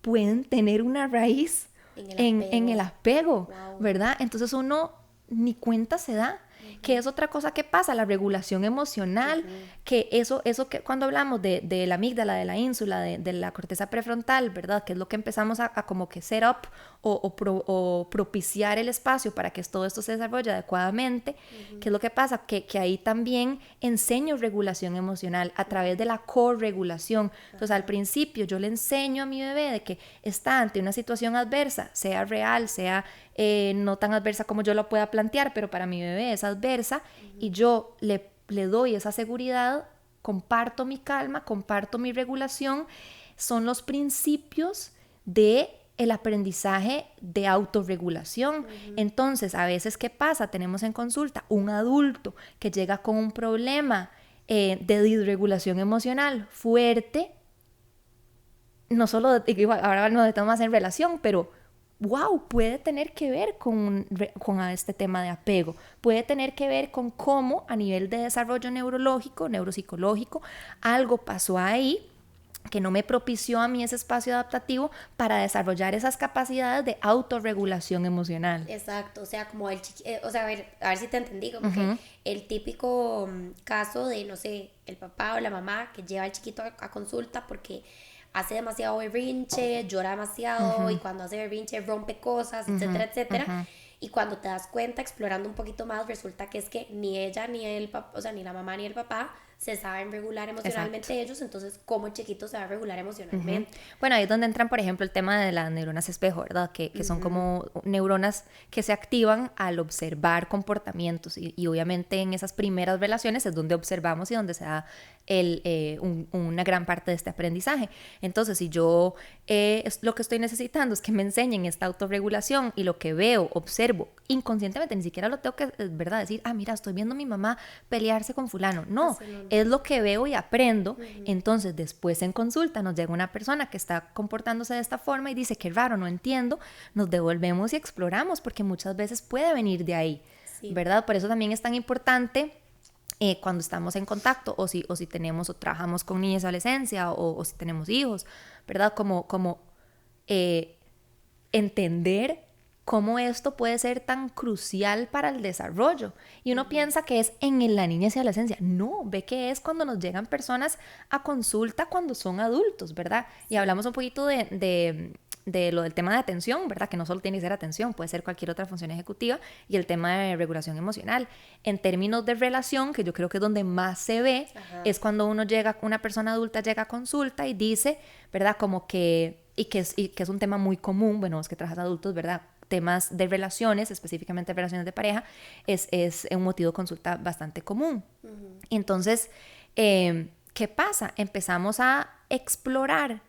Speaker 2: pueden tener una raíz en el apego, wow, ¿verdad? Entonces uno ni cuenta se da. Que es otra cosa que pasa, la regulación emocional, que eso que cuando hablamos de la amígdala, de la ínsula, de la corteza prefrontal, ¿verdad? Que es lo que empezamos a como que set up o propiciar el espacio para que todo esto se desarrolle adecuadamente. ¿Qué es lo que pasa? Que ahí también enseño regulación emocional a través de la corregulación. Entonces al principio yo le enseño a mi bebé de que está ante una situación adversa, sea real, sea no tan adversa como yo la pueda plantear, pero para mi bebé es adversa, y yo le doy esa seguridad, comparto mi calma, comparto mi regulación. Son los principios de el aprendizaje de autorregulación. Entonces, a veces, ¿qué pasa? Tenemos en consulta un adulto que llega con un problema de disregulación emocional fuerte, no solo, ahora no estamos más en relación, pero wow, puede tener que ver con este tema de apego, puede tener que ver con cómo a nivel de desarrollo neurológico, neuropsicológico, algo pasó ahí que no me propició a mí ese espacio adaptativo para desarrollar esas capacidades de autorregulación emocional.
Speaker 1: Exacto, o sea, como o sea, a ver si te entendí, como que el típico caso de, no sé, el papá o la mamá que lleva al chiquito a consulta porque hace demasiado berrinche, llora demasiado y cuando hace berrinche rompe cosas, etcétera, etcétera. Y cuando te das cuenta, explorando un poquito más, resulta que es que ni ella, ni el papá, o sea, ni la mamá ni el papá se saben regular emocionalmente ellos, entonces cómo el chiquito se va a regular emocionalmente.
Speaker 2: Bueno, ahí es donde entran, por ejemplo, el tema de las neuronas espejo, ¿verdad? Que son como neuronas que se activan al observar comportamientos y obviamente en esas primeras relaciones es donde observamos y donde se da una gran parte de este aprendizaje. Entonces, si yo lo que estoy necesitando es que me enseñen esta autorregulación y lo que veo, observo inconscientemente, ni siquiera lo tengo que, ¿verdad? Decir, mira, estoy viendo a mi mamá pelearse con fulano. No, es lo que veo y aprendo. Entonces, después en consulta nos llega una persona que está comportándose de esta forma y dice, qué raro, no entiendo. Nos devolvemos y exploramos porque muchas veces puede venir de ahí, ¿verdad? Por eso también es tan importante cuando estamos en contacto o si tenemos o trabajamos con niñas de adolescencia o si tenemos hijos, ¿verdad? Como entender cómo esto puede ser tan crucial para el desarrollo. Y uno piensa que es en la niñez y adolescencia. No, ve que es cuando nos llegan personas a consulta cuando son adultos, ¿verdad? Y hablamos un poquito de lo del tema de atención, ¿verdad? Que no solo tiene que ser atención, puede ser cualquier otra función ejecutiva, y el tema de regulación emocional. En términos de relación, que yo creo que es donde más se ve, es cuando una persona adulta llega a consulta y dice, ¿verdad? Como que es un tema muy común, bueno, es que trabajas adultos, ¿verdad? Temas de relaciones, específicamente relaciones de pareja, es un motivo de consulta bastante común. Entonces, ¿qué pasa? Empezamos a explorar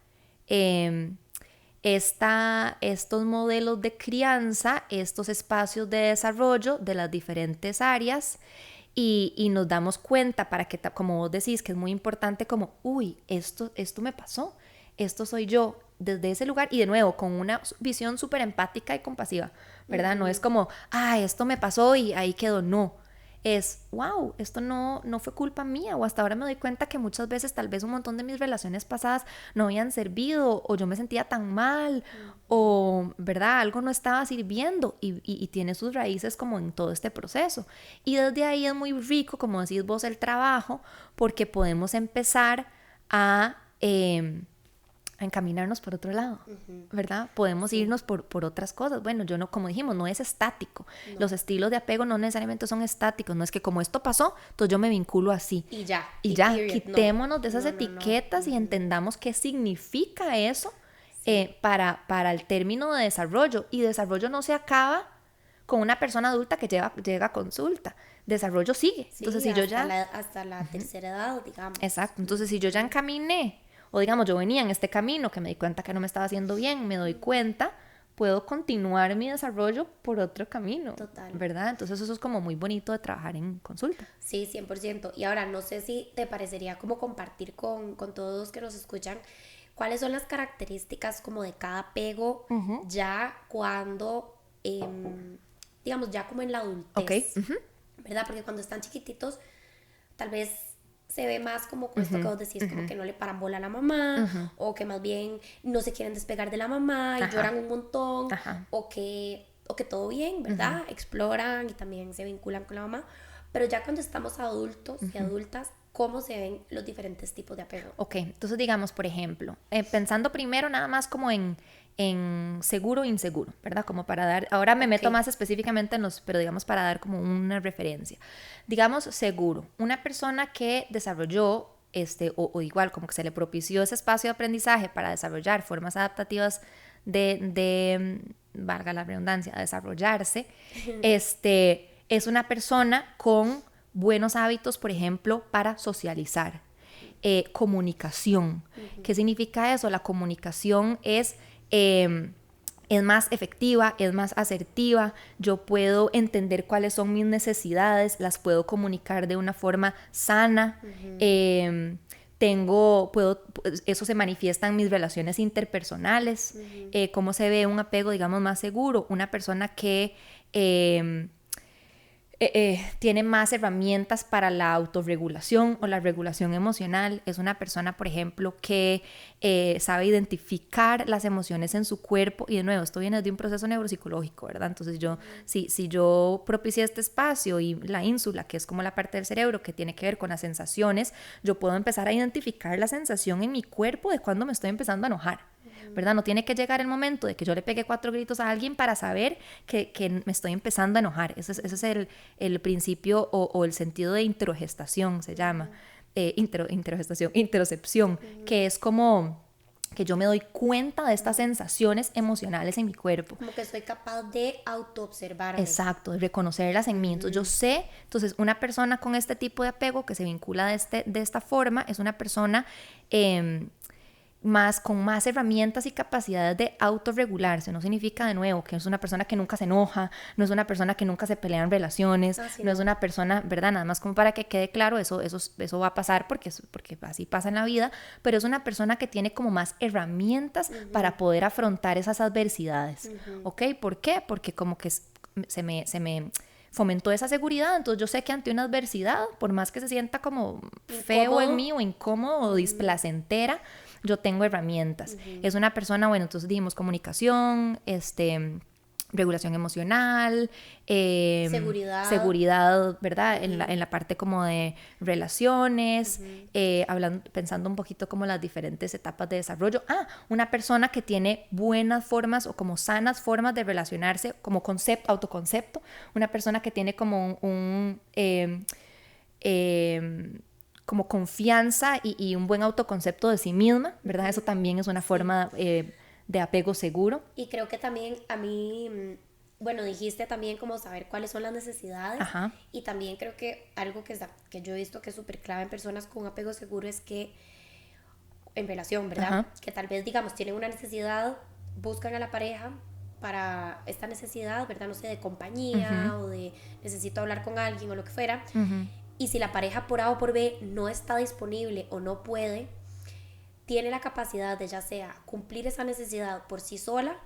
Speaker 2: estos modelos de crianza, estos espacios de desarrollo de las diferentes áreas y nos damos cuenta para que, como vos decís, que es muy importante como, esto me pasó, esto soy yo, desde ese lugar y de nuevo con una visión súper empática y compasiva, ¿verdad? No es como, esto me pasó y ahí quedó, no. Es, wow, esto no fue culpa mía o hasta ahora me doy cuenta que muchas veces tal vez un montón de mis relaciones pasadas no habían servido o yo me sentía tan mal o, ¿verdad? Algo no estaba sirviendo y tiene sus raíces como en todo este proceso. Y desde ahí es muy rico, como decís vos, el trabajo porque podemos empezar a encaminarnos por otro lado, ¿verdad? Podemos irnos por otras cosas. Bueno, yo no, como dijimos, no es estático. No. Los estilos de apego no necesariamente son estáticos. No es que como esto pasó, entonces yo me vinculo así.
Speaker 1: Y ya.
Speaker 2: Quitémonos de esas etiquetas y entendamos qué significa eso para el término de desarrollo. Y desarrollo no se acaba con una persona adulta que llega a consulta. Desarrollo sigue. Entonces, si yo ya...
Speaker 1: hasta la tercera edad, digamos.
Speaker 2: Exacto. Entonces, si yo ya encaminé o digamos yo venía en este camino que me di cuenta que no me estaba haciendo bien, me doy cuenta, puedo continuar mi desarrollo por otro camino.
Speaker 1: Total.
Speaker 2: ¿Verdad? Entonces eso es como muy bonito de trabajar en consulta.
Speaker 1: Sí, 100%. Y ahora no sé si te parecería como compartir con todos los que nos escuchan cuáles son las características como de cada apego ya cuando, digamos, ya como en la adultez. ¿Verdad? Porque cuando están chiquititos, tal vez se ve más como con esto que vos decís, como que no le paran bola a la mamá, o que más bien no se quieren despegar de la mamá y lloran un montón, o que todo bien, ¿verdad? Exploran y también se vinculan con la mamá. Pero ya cuando estamos adultos y adultas, ¿cómo se ven los diferentes tipos de apego?
Speaker 2: Ok, entonces digamos, por ejemplo, pensando primero nada más como en seguro e inseguro, ¿verdad? Como para dar, ahora me meto más específicamente en pero digamos para dar como una referencia. Digamos seguro, una persona que desarrolló o igual como que se le propició ese espacio de aprendizaje para desarrollar formas adaptativas de valga la redundancia, desarrollarse, es una persona con buenos hábitos, por ejemplo, para socializar, comunicación. ¿Qué significa eso? La comunicación es más efectiva, es más asertiva, yo puedo entender cuáles son mis necesidades, las puedo comunicar de una forma sana, eso se manifiesta en mis relaciones interpersonales, cómo se ve un apego, digamos, más seguro, una persona que tiene más herramientas para la autorregulación o la regulación emocional. Es una persona, por ejemplo, que sabe identificar las emociones en su cuerpo. Y de nuevo, esto viene de un proceso neuropsicológico, ¿verdad? Entonces si yo propicié este espacio y la ínsula, que es como la parte del cerebro que tiene que ver con las sensaciones, yo puedo empezar a identificar la sensación en mi cuerpo de cuando me estoy empezando a enojar, ¿verdad? No tiene que llegar el momento de que yo le pegue 4 gritos a alguien para saber que me estoy empezando a enojar. Ese es el principio o el sentido de introgestación, se llama. Interocepción, que es como que yo me doy cuenta de estas sensaciones emocionales en mi cuerpo.
Speaker 1: Como que soy capaz de autoobservarme.
Speaker 2: Exacto, de reconocerlas en mí. Entonces yo sé, entonces una persona con este tipo de apego que se vincula de esta forma es una persona con más herramientas y capacidades de autorregularse. No significa, de nuevo, que es una persona que nunca se enoja, no es una persona que nunca se pelea en relaciones, no es una persona, ¿verdad? Nada más como para que quede claro, eso va a pasar porque así pasa en la vida, pero es una persona que tiene como más herramientas para poder afrontar esas adversidades, ¿ok? ¿Por qué? Porque como que se me fomentó esa seguridad, entonces yo sé que ante una adversidad, por más que se sienta como feo en mí o incómodo o displacentera, yo tengo herramientas. Es una persona, bueno, entonces dijimos comunicación, regulación emocional, seguridad, ¿verdad? En la parte como de relaciones, pensando un poquito como las diferentes etapas de desarrollo. Una persona que tiene buenas formas o como sanas formas de relacionarse, como autoconcepto, una persona que tiene como como confianza y un buen autoconcepto de sí misma, ¿verdad? Eso también es una forma de apego seguro.
Speaker 1: Y creo que también a mí, bueno, dijiste también como saber cuáles son las necesidades.
Speaker 2: Ajá.
Speaker 1: Y también creo que algo que yo he visto que es súper clave en personas con apego seguro es que, en relación, ¿verdad?
Speaker 2: Ajá.
Speaker 1: Que tal vez, digamos, tienen una necesidad, buscan a la pareja para esta necesidad, ¿verdad? No sé, de compañía o de necesito hablar con alguien o lo que fuera. Y si la pareja por A o por B no está disponible o no puede, tiene la capacidad de ya sea cumplir esa necesidad por sí sola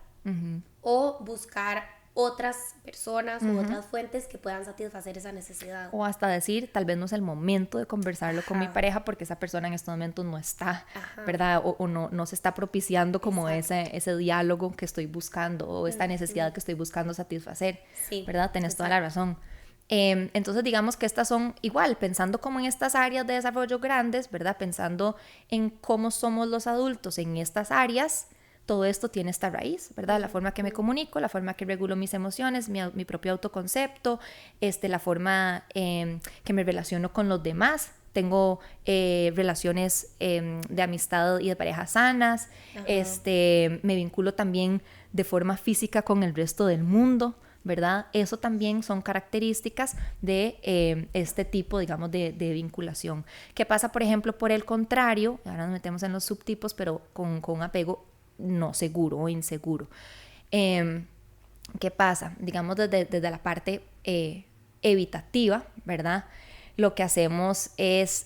Speaker 1: o buscar otras personas u otras fuentes que puedan satisfacer esa necesidad.
Speaker 2: O hasta decir, tal vez no es el momento de conversarlo con mi pareja porque esa persona en estos momentos no está, ¿verdad? O no se está propiciando como ese diálogo que estoy buscando o esta necesidad que estoy buscando satisfacer, sí, ¿verdad? Tenés toda la razón. Entonces digamos que estas son igual, pensando como en estas áreas de desarrollo grandes, ¿verdad? Pensando en cómo somos los adultos en estas áreas, todo esto tiene esta raíz, ¿verdad? La forma que me comunico, la forma que regulo mis emociones, mi propio autoconcepto, la forma que me relaciono con los demás. Tengo relaciones de amistad y de pareja sanas. Me vinculo también de forma física con el resto del mundo, ¿verdad? Eso también son características de este tipo, digamos, de vinculación. ¿Qué pasa, por ejemplo, por el contrario? Ahora nos metemos en los subtipos, pero con apego no seguro o inseguro. ¿Qué pasa? Digamos, desde la parte evitativa, ¿verdad? Lo que hacemos es,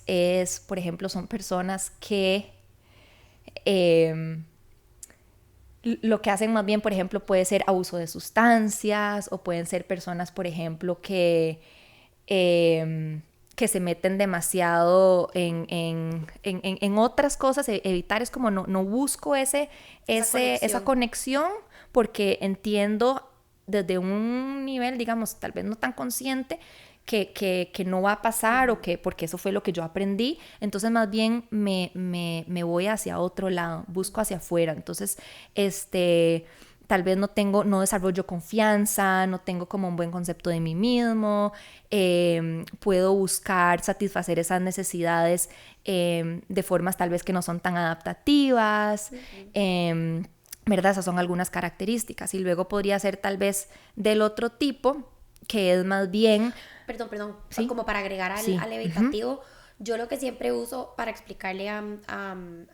Speaker 2: por ejemplo, son personas que lo que hacen más bien, por ejemplo, puede ser abuso de sustancias o pueden ser personas, por ejemplo, que se meten demasiado en otras cosas. Evitar es como no busco esa conexión porque entiendo desde un nivel, digamos, tal vez no tan consciente, que no va a pasar o que porque eso fue lo que yo aprendí. Entonces más bien me voy hacia otro lado, busco hacia afuera. Entonces tal vez no desarrollo confianza, no tengo como un buen concepto de mí mismo, puedo buscar satisfacer esas necesidades de formas tal vez que no son tan adaptativas, ¿verdad? Esas son algunas características. Y luego podría ser tal vez del otro tipo, que es más bien...
Speaker 1: Perdón,
Speaker 2: ¿sí?
Speaker 1: Como para agregar al evitativo, yo lo que siempre uso para explicarle a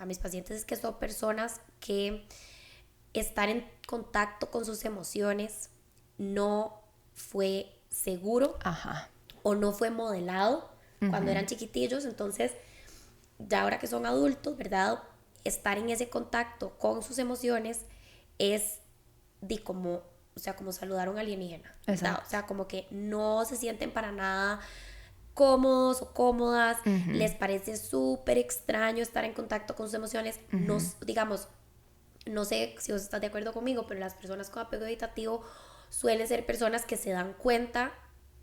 Speaker 1: mis pacientes es que son personas que estar en contacto con sus emociones no fue seguro o no fue modelado cuando eran chiquitillos. Entonces, ya ahora que son adultos, ¿verdad? Estar en ese contacto con sus emociones es como o sea, como saludar a un alienígena, ¿verdad?
Speaker 2: Exacto.
Speaker 1: O sea, como que no se sienten para nada cómodos o cómodas, les parece súper extraño estar en contacto con sus emociones, digamos, no sé si vos estás de acuerdo conmigo, pero las personas con apego evitativo suelen ser personas que se dan cuenta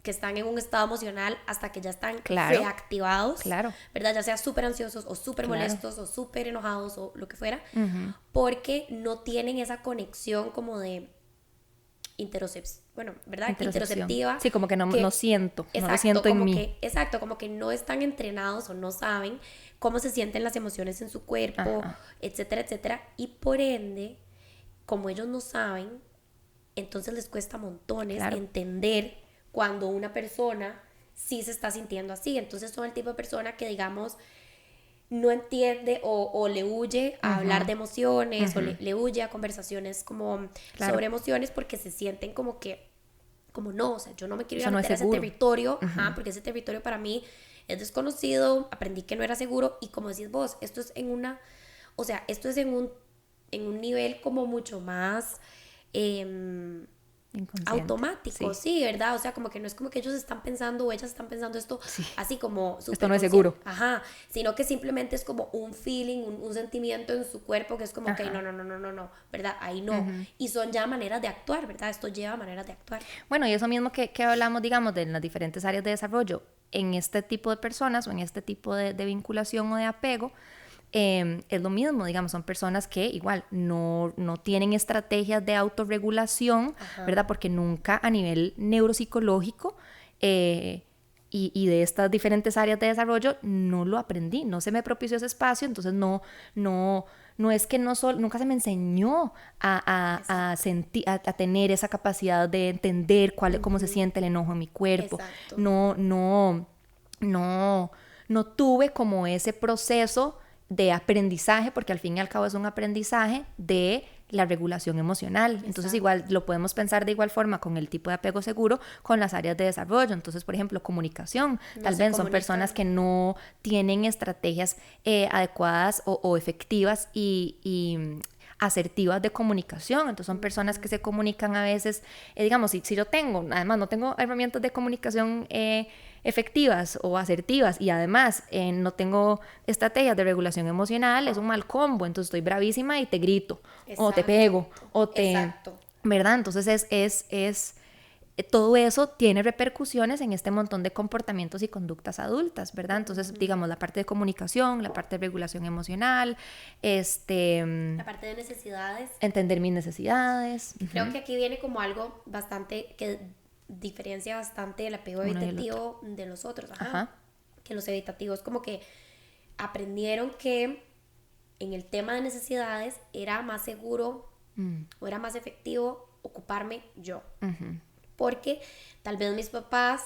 Speaker 1: que están en un estado emocional hasta que ya están reactivados, ¿verdad? Ya sea súper ansiosos o súper molestos o súper enojados o lo que fuera, porque no tienen esa conexión como de interoceptiva.
Speaker 2: Sí, como que no siento,
Speaker 1: exacto,
Speaker 2: no lo siento en mí.
Speaker 1: Exacto, como que no están entrenados o no saben cómo se sienten las emociones en su cuerpo, etcétera, etcétera. Y por ende, como ellos no saben, entonces les cuesta montones entender cuando una persona sí se está sintiendo así. Entonces son el tipo de persona que, digamos, no entiende o le huye a hablar de emociones o le huye a conversaciones como sobre emociones porque se sienten como que, como no, o sea, yo no me quiero ir a meter a ese territorio, porque ese territorio para mí es desconocido, aprendí que no era seguro y como decís vos, esto es en una, o sea, esto es en un nivel como mucho más automático, sí, ¿verdad? O sea, como que no es como que ellos están pensando o ellas están pensando esto así como
Speaker 2: esto no es seguro,
Speaker 1: sino que simplemente es como un feeling, un sentimiento en su cuerpo que es como que no, ¿verdad? Ahí no, y son ya maneras de actuar, ¿verdad? Esto lleva maneras de actuar.
Speaker 2: Bueno, y eso mismo que hablamos, digamos, de las diferentes áreas de desarrollo en este tipo de personas o en este tipo de vinculación o de apego, es lo mismo, digamos, son personas que igual no tienen estrategias de autorregulación, ¿verdad? Porque nunca a nivel neuropsicológico y de estas diferentes áreas de desarrollo no lo aprendí, no se me propició ese espacio, entonces no es que nunca se me enseñó a tener esa capacidad de entender cómo se siente el enojo en mi cuerpo. No tuve como ese proceso de aprendizaje, porque al fin y al cabo es un aprendizaje de la regulación emocional. Entonces igual lo podemos pensar de igual forma con el tipo de apego seguro con las áreas de desarrollo. Entonces, por ejemplo, comunicación. Tal vez son personas que no tienen estrategias adecuadas o efectivas y asertivas de comunicación. Entonces son personas que se comunican a veces, digamos, si yo además no tengo herramientas de comunicación efectivas o asertivas y además no tengo estrategias de regulación emocional, es un mal combo. Entonces estoy bravísima y te grito o te pego o te... ¿verdad? Entonces todo eso tiene repercusiones en este montón de comportamientos y conductas adultas, ¿verdad? Entonces, digamos, la parte de comunicación, la parte de regulación emocional,
Speaker 1: la parte de necesidades.
Speaker 2: Entender mis necesidades.
Speaker 1: Creo que aquí viene como algo bastante que diferencia bastante el apego evitativo de los otros. Que los evitativos como que aprendieron que en el tema de necesidades era más seguro o era más efectivo ocuparme yo. Porque tal vez mis papás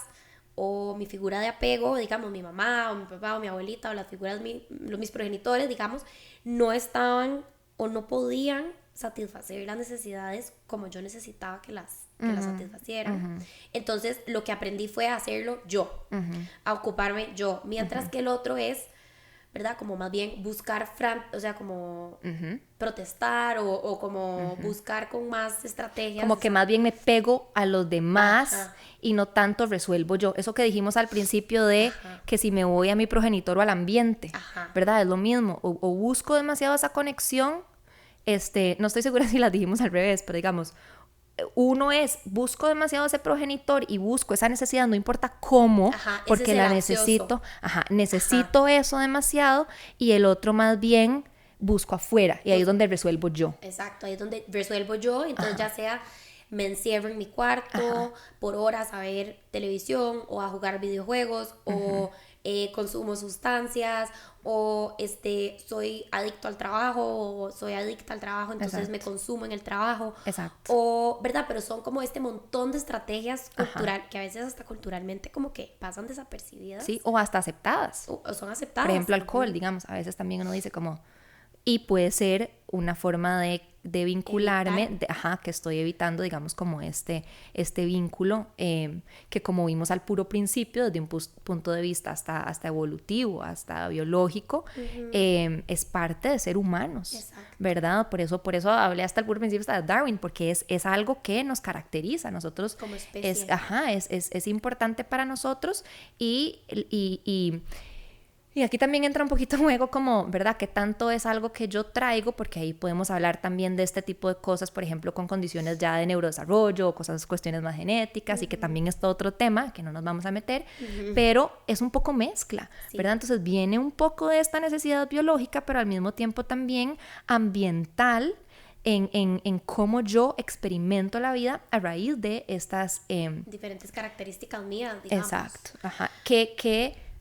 Speaker 1: o mi figura de apego, digamos mi mamá o mi papá o mi abuelita o las figuras, mis progenitores, digamos, no estaban o no podían satisfacer las necesidades como yo necesitaba que las satisfacieran. Entonces lo que aprendí fue a hacerlo yo, a ocuparme yo, mientras que el otro es, ¿verdad? Como más bien buscar, o sea, como protestar o como buscar con más estrategias.
Speaker 2: Como que más bien me pego a los demás y no tanto resuelvo yo. Eso que dijimos al principio de que si me voy a mi progenitor o al ambiente, ¿verdad? Es lo mismo. O busco demasiado esa conexión, no estoy segura si las dijimos al revés, pero digamos... Uno busco demasiado ese progenitor y busco esa necesidad, no importa cómo, porque la necesito, necesito eso demasiado, y el otro más bien busco afuera, y ahí es donde resuelvo yo.
Speaker 1: Exacto, ahí es donde resuelvo yo, entonces ya sea me encierro en mi cuarto por horas a ver televisión o a jugar videojuegos o consumo sustancias o soy adicto al trabajo o soy adicta al trabajo, entonces me consumo en el trabajo. O, ¿verdad? Pero son como este montón de estrategias cultural que a veces hasta culturalmente como que pasan desapercibidas.
Speaker 2: Sí, o hasta aceptadas.
Speaker 1: O son aceptadas.
Speaker 2: Por ejemplo, alcohol, digamos, a veces también uno dice como... Y puede ser una forma de de vincularme, que estoy evitando, digamos, como este vínculo que, como vimos al puro principio, desde un punto de vista hasta evolutivo, hasta biológico, es parte de ser humanos. Exacto. ¿Verdad? Por eso hablé hasta el puro principio, hasta de Darwin, porque es algo que nos caracteriza a nosotros
Speaker 1: como especie.
Speaker 2: Es importante para nosotros y aquí también entra un poquito en juego como, ¿verdad? Que tanto es algo que yo traigo, porque ahí podemos hablar también de este tipo de cosas, por ejemplo, con condiciones ya de neurodesarrollo o cuestiones más genéticas, y que también es todo otro tema que no nos vamos a meter, pero es un poco mezcla, ¿verdad? Entonces viene un poco de esta necesidad biológica, pero al mismo tiempo también ambiental, en cómo yo experimento la vida a raíz de estas
Speaker 1: diferentes características mías, digamos.
Speaker 2: Exacto,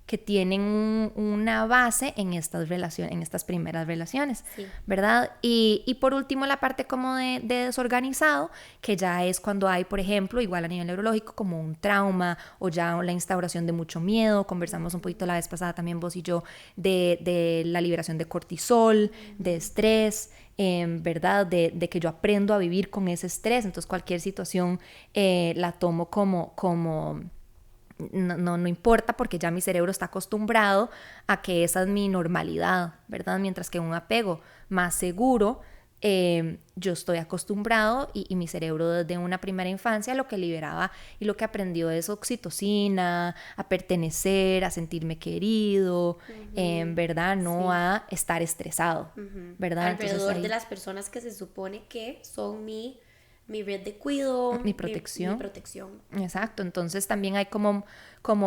Speaker 2: que tienen una base en estas relaciones, en estas primeras relaciones, ¿verdad? Y por último, la parte como de desorganizado, que ya es cuando hay, por ejemplo, igual a nivel neurológico, como un trauma o ya la instauración de mucho miedo. Conversamos un poquito la vez pasada también vos y yo de la liberación de cortisol, de estrés, ¿verdad? De que yo aprendo a vivir con ese estrés. Entonces cualquier situación la tomo como no importa, porque ya mi cerebro está acostumbrado a que esa es mi normalidad, ¿verdad? Mientras que un apego más seguro, yo estoy acostumbrado y mi cerebro desde una primera infancia lo que liberaba y lo que aprendió es oxitocina, a pertenecer, a sentirme querido, ¿verdad? No a estar estresado, ¿verdad?
Speaker 1: Alrededor Entonces, de las personas que se supone que son mi red de cuidado,
Speaker 2: mi protección.
Speaker 1: Mi protección.
Speaker 2: Exacto, entonces también hay como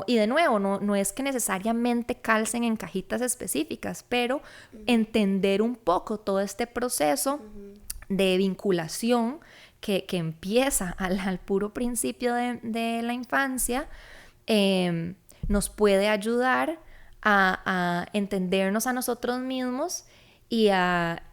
Speaker 2: y de nuevo, no es que necesariamente calcen en cajitas específicas, pero entender un poco todo este proceso de vinculación que empieza al puro principio de la infancia, nos puede ayudar a entendernos a nosotros mismos y a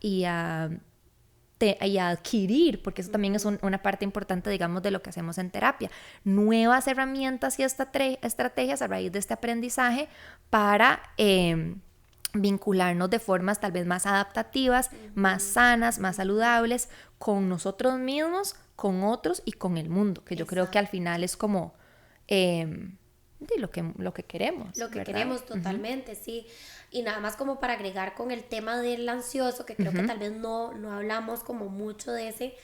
Speaker 2: adquirir, porque eso también es una parte importante, digamos, de lo que hacemos en terapia, nuevas herramientas y estrategias a raíz de este aprendizaje para vincularnos de formas tal vez más adaptativas, más sanas, más saludables con nosotros mismos, con otros y con el mundo, que yo creo que al final es como lo que queremos.
Speaker 1: Lo que
Speaker 2: ¿verdad?
Speaker 1: queremos totalmente, sí. Y nada más como para agregar con el tema del ansioso, que creo que tal vez no hablamos como mucho de ese,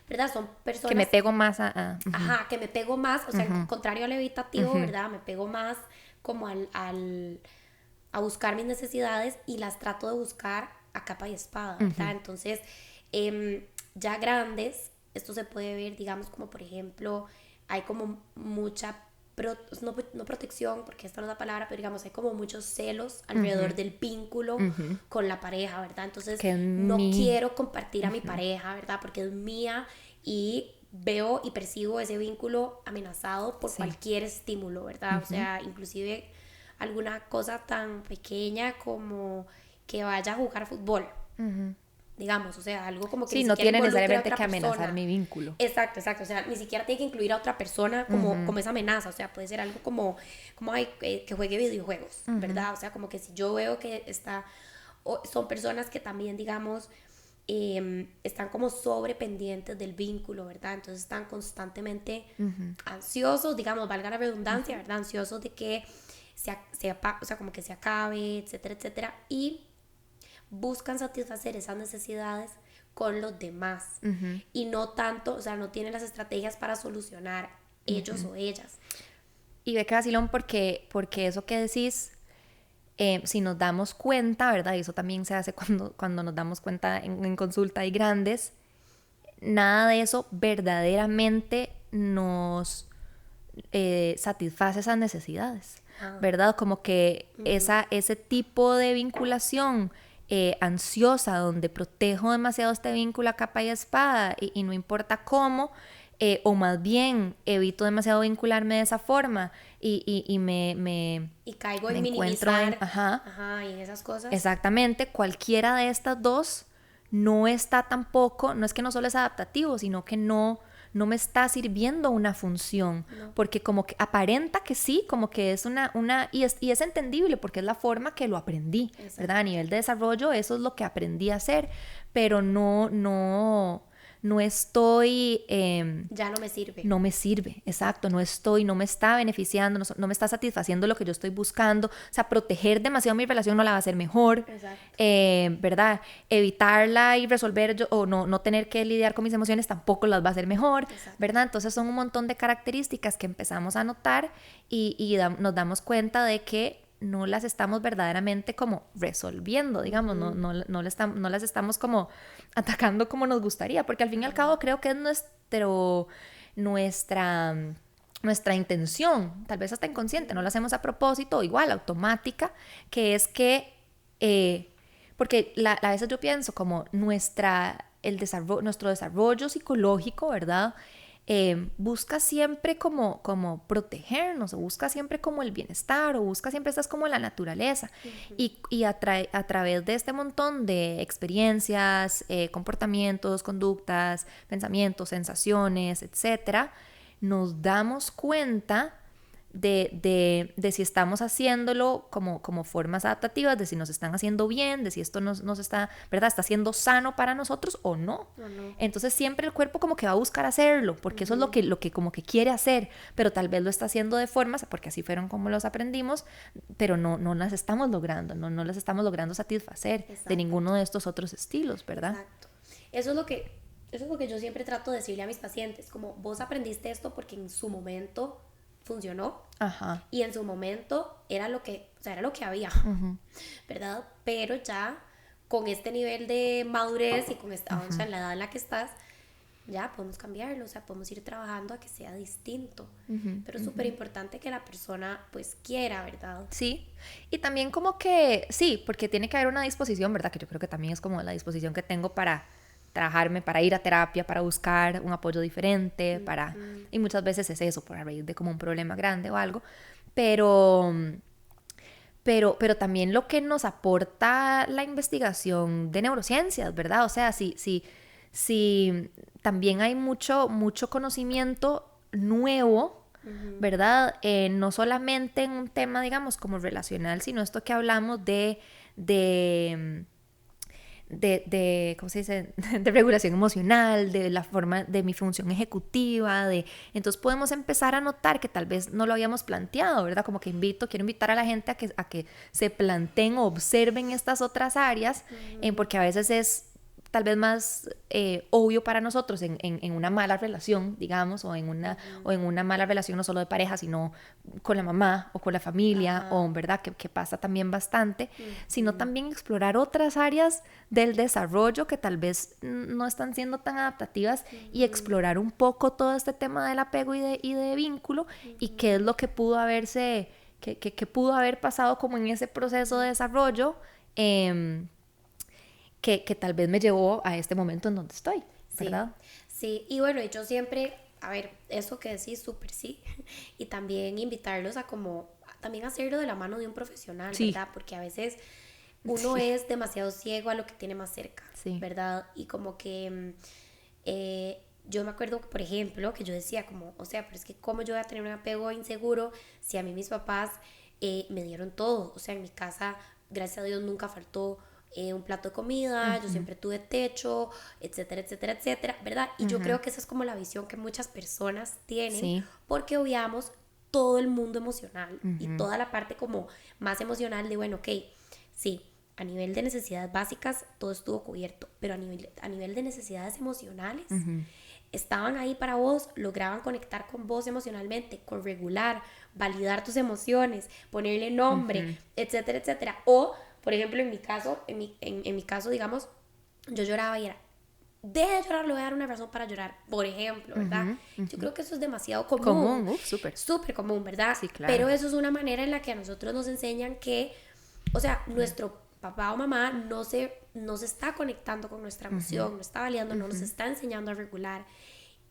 Speaker 1: ¿verdad? Son personas...
Speaker 2: Que me pego más
Speaker 1: Ajá, que me pego más, o sea, contrario al evitativo, ¿verdad? Me pego más como a buscar mis necesidades y las trato de buscar a capa y espada, ¿verdad? Entonces, ya grandes, esto se puede ver, digamos, como por ejemplo, hay como mucha... no protección, porque esta no es la palabra, pero digamos, hay como muchos celos alrededor del vínculo con la pareja, ¿verdad? Entonces, no quiero compartir a mi pareja, ¿verdad? Porque es mía y veo y percibo ese vínculo amenazado por cualquier estímulo, ¿verdad? O sea, inclusive alguna cosa tan pequeña como que vaya a jugar fútbol. Digamos, o sea, algo como que
Speaker 2: sí, no tiene necesariamente que amenazar mi vínculo.
Speaker 1: Exacto, o sea, ni siquiera tiene que incluir a otra persona como esa amenaza, o sea, puede ser algo como que juegue videojuegos, ¿verdad? O sea, como que si yo veo que son personas que también, digamos, están como sobrependientes del vínculo, ¿verdad? Entonces están constantemente ansiosos, digamos, valga la redundancia, ¿verdad? Ansiosos de que o sea, como que se acabe, etcétera, etcétera, y buscan satisfacer esas necesidades con los demás y no tanto, o sea, no tienen las estrategias para solucionar ellos o ellas.
Speaker 2: Y ve que vacilón porque eso que decís, si nos damos cuenta, ¿verdad? Y eso también se hace cuando nos damos cuenta en consulta y grandes, nada de eso verdaderamente nos satisface esas necesidades, ¿verdad? Como que ese tipo de vinculación ansiosa, donde protejo demasiado este vínculo a capa y espada y no importa cómo, o más bien evito demasiado vincularme de esa forma y
Speaker 1: caigo en minimizar y en esas cosas.
Speaker 2: Exactamente, cualquiera de estas dos no está tampoco, no es que no solo es adaptativo, sino que no no me está sirviendo una función, porque como que aparenta que sí, como que es y es entendible porque es la forma que lo aprendí, ¿verdad? A nivel de desarrollo eso es lo que aprendí a hacer, pero no estoy...
Speaker 1: ya no me sirve.
Speaker 2: No me sirve, exacto, no me está beneficiando, no me está satisfaciendo lo que yo estoy buscando. O sea, proteger demasiado mi relación no la va a hacer mejor, ¿verdad? Evitarla y resolver o no tener que lidiar con mis emociones tampoco las va a hacer mejor, ¿verdad? Entonces son un montón de características que empezamos a notar y nos damos cuenta de que no las estamos verdaderamente como resolviendo, digamos, no las estamos como atacando como nos gustaría, porque al fin y al cabo creo que es nuestra intención, tal vez hasta inconsciente, no lo hacemos a propósito, o igual, automática, que es que, porque a veces yo pienso como nuestro desarrollo psicológico, ¿verdad? Busca siempre como protegernos, o busca siempre como el bienestar, o busca siempre estás como la naturaleza, y a través de este montón de experiencias, comportamientos, conductas, pensamientos, sensaciones, etcétera, nos damos cuenta de si estamos haciéndolo como formas adaptativas, de si nos están haciendo bien, de si esto nos está, ¿verdad? Está siendo sano para nosotros o no. Entonces siempre el cuerpo como que va a buscar hacerlo, porque eso es lo que como que quiere hacer, pero tal vez lo está haciendo de formas, porque así fueron como los aprendimos, pero no las estamos logrando, no las estamos logrando satisfacer de ninguno de estos otros estilos, ¿verdad?
Speaker 1: Exacto. Eso es lo que yo siempre trato de decirle a mis pacientes, como vos aprendiste esto porque en su momento funcionó.
Speaker 2: Ajá.
Speaker 1: Y en su momento era lo que había, ¿verdad? Pero ya con este nivel de madurez y con esta, o sea, en la edad en la que estás, ya podemos cambiarlo, o sea, podemos ir trabajando a que sea distinto. Pero es súper importante que la persona pues quiera, ¿verdad?
Speaker 2: Sí, y también como que, sí, porque tiene que haber una disposición, ¿verdad? Que yo creo que también es como la disposición que tengo para trabajarme, para ir a terapia, para buscar un apoyo diferente, y muchas veces es eso, por a raíz de como un problema grande o algo, pero también lo que nos aporta la investigación de neurociencias, ¿verdad? O sea, si también hay mucho conocimiento nuevo, ¿verdad? No solamente en un tema, digamos, como relacional, sino esto que hablamos de ¿cómo se dice? De regulación emocional, de la forma de mi función ejecutiva, entonces podemos empezar a notar que tal vez no lo habíamos planteado, ¿verdad? Como que quiero invitar a la gente a que se planteen o observen estas otras áreas, porque a veces es tal vez más obvio para nosotros en una mala relación, digamos, o en una mala relación no solo de pareja, sino con la mamá o con la familia, o ¿verdad? Que pasa también bastante, sino también explorar otras áreas del desarrollo que tal vez no están siendo tan adaptativas, y explorar un poco todo este tema del apego y de vínculo, y qué es lo que pudo haberse, que pudo haber pasado como en ese proceso de desarrollo, que tal vez me llevó a este momento en donde estoy, ¿verdad?
Speaker 1: Sí, y bueno, yo siempre, a ver, eso que decís, súper sí, y también invitarlos a como, también hacerlo de la mano de un profesional, ¿verdad? Porque a veces uno es demasiado ciego a lo que tiene más cerca, ¿verdad? Y como que yo me acuerdo, por ejemplo, que yo decía como, o sea, pero es que cómo yo voy a tener un apego inseguro si a mí mis papás me dieron todo, o sea, en mi casa, gracias a Dios, nunca faltó un plato de comida, yo siempre tuve techo, etcétera, etcétera, etcétera, ¿verdad? Y yo creo que esa es como la visión que muchas personas tienen, porque obviamos todo el mundo emocional y toda la parte como más emocional de, bueno, ok, sí, a nivel de necesidades básicas todo estuvo cubierto, pero a nivel de necesidades emocionales estaban ahí para vos, lograban conectar con vos emocionalmente, con regular, validar tus emociones, ponerle nombre, etcétera, etcétera. O por ejemplo, en mi caso, digamos, yo lloraba y era, deja de llorar, le voy a dar una razón para llorar, por ejemplo, ¿verdad? Yo creo que eso es demasiado común. Súper común, ¿verdad?
Speaker 2: Sí, claro.
Speaker 1: Pero eso es una manera en la que a nosotros nos enseñan que, o sea, nuestro papá o mamá no se está conectando con nuestra emoción, no está validando, no nos está enseñando a regular.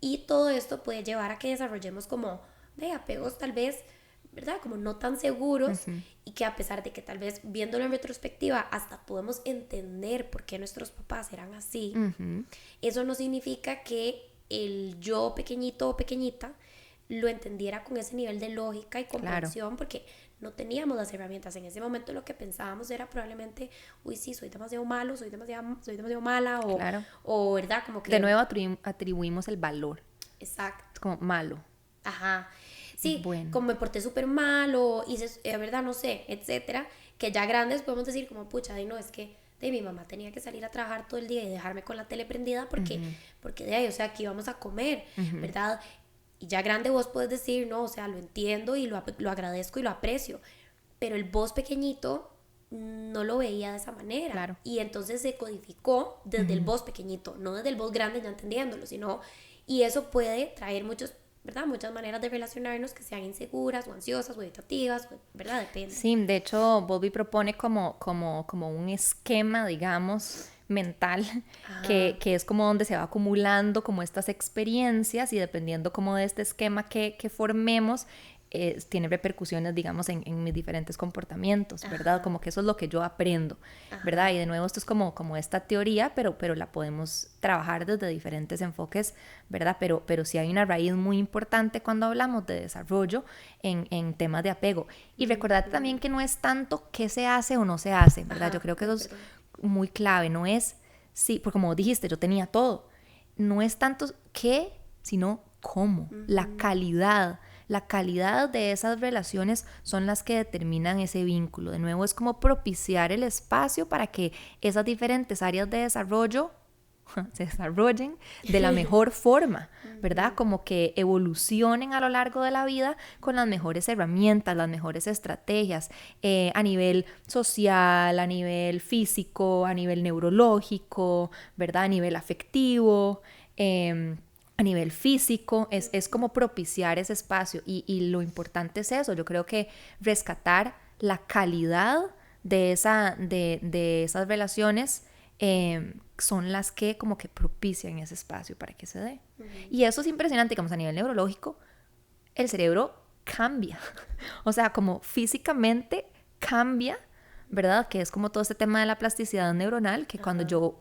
Speaker 1: Y todo esto puede llevar a que desarrollemos como apegos tal vez, ¿verdad? Como no tan seguros, y que a pesar de que tal vez viéndolo en retrospectiva hasta podemos entender por qué nuestros papás eran así, eso no significa que el yo pequeñito o pequeñita lo entendiera con ese nivel de lógica y comprensión, porque no teníamos las herramientas. En ese momento lo que pensábamos era probablemente, uy, sí, soy demasiado malo, soy demasiado mala, o verdad, como que...
Speaker 2: De nuevo atribuimos el valor.
Speaker 1: Exacto.
Speaker 2: Es como malo.
Speaker 1: Ajá. Sí,
Speaker 2: bueno,
Speaker 1: como me porté súper mal, o hice, verdad, no sé, etcétera, que ya grandes podemos decir como, pucha, no, es que mi mamá tenía que salir a trabajar todo el día y dejarme con la tele prendida porque de ahí, o sea, aquí íbamos a comer, ¿verdad? Y ya grande vos puedes decir, no, o sea, lo entiendo y lo agradezco y lo aprecio, pero el vos pequeñito no lo veía de esa manera.
Speaker 2: Claro.
Speaker 1: Y entonces se codificó desde el vos pequeñito, no desde el vos grande ya entendiéndolo, sino, y eso puede traer muchas maneras de relacionarnos que sean inseguras o ansiosas o evitativas, ¿verdad? Depende.
Speaker 2: Sí, de hecho, Bowlby propone como un esquema, digamos, mental, que es como donde se va acumulando como estas experiencias, y dependiendo como de este esquema que formemos, tiene repercusiones, digamos, en mis diferentes comportamientos, ¿verdad? Como que eso es lo que yo aprendo, ¿verdad? Y de nuevo, esto es como esta teoría, pero la podemos trabajar desde diferentes enfoques, ¿verdad? Pero sí hay una raíz muy importante cuando hablamos de desarrollo en temas de apego. Y recordad también que no es tanto qué se hace o no se hace, ¿verdad? Yo creo que eso es muy clave, no es, sí, porque como dijiste, yo tenía todo. No es tanto qué, sino cómo, la calidad. La calidad de esas relaciones son las que determinan ese vínculo. De nuevo, es como propiciar el espacio para que esas diferentes áreas de desarrollo se desarrollen de la mejor forma, ¿verdad? Como que evolucionen a lo largo de la vida con las mejores herramientas, las mejores estrategias, a nivel social, a nivel físico, a nivel neurológico, ¿verdad? A nivel afectivo, a nivel físico, es como propiciar ese espacio, y lo importante es eso. Yo creo que rescatar la calidad de esas relaciones son las que como que propician ese espacio para que se dé. Y eso es impresionante, digamos, a nivel neurológico, el cerebro cambia, o sea, como físicamente cambia, ¿verdad? Que es como todo este tema de la plasticidad neuronal, que cuando yo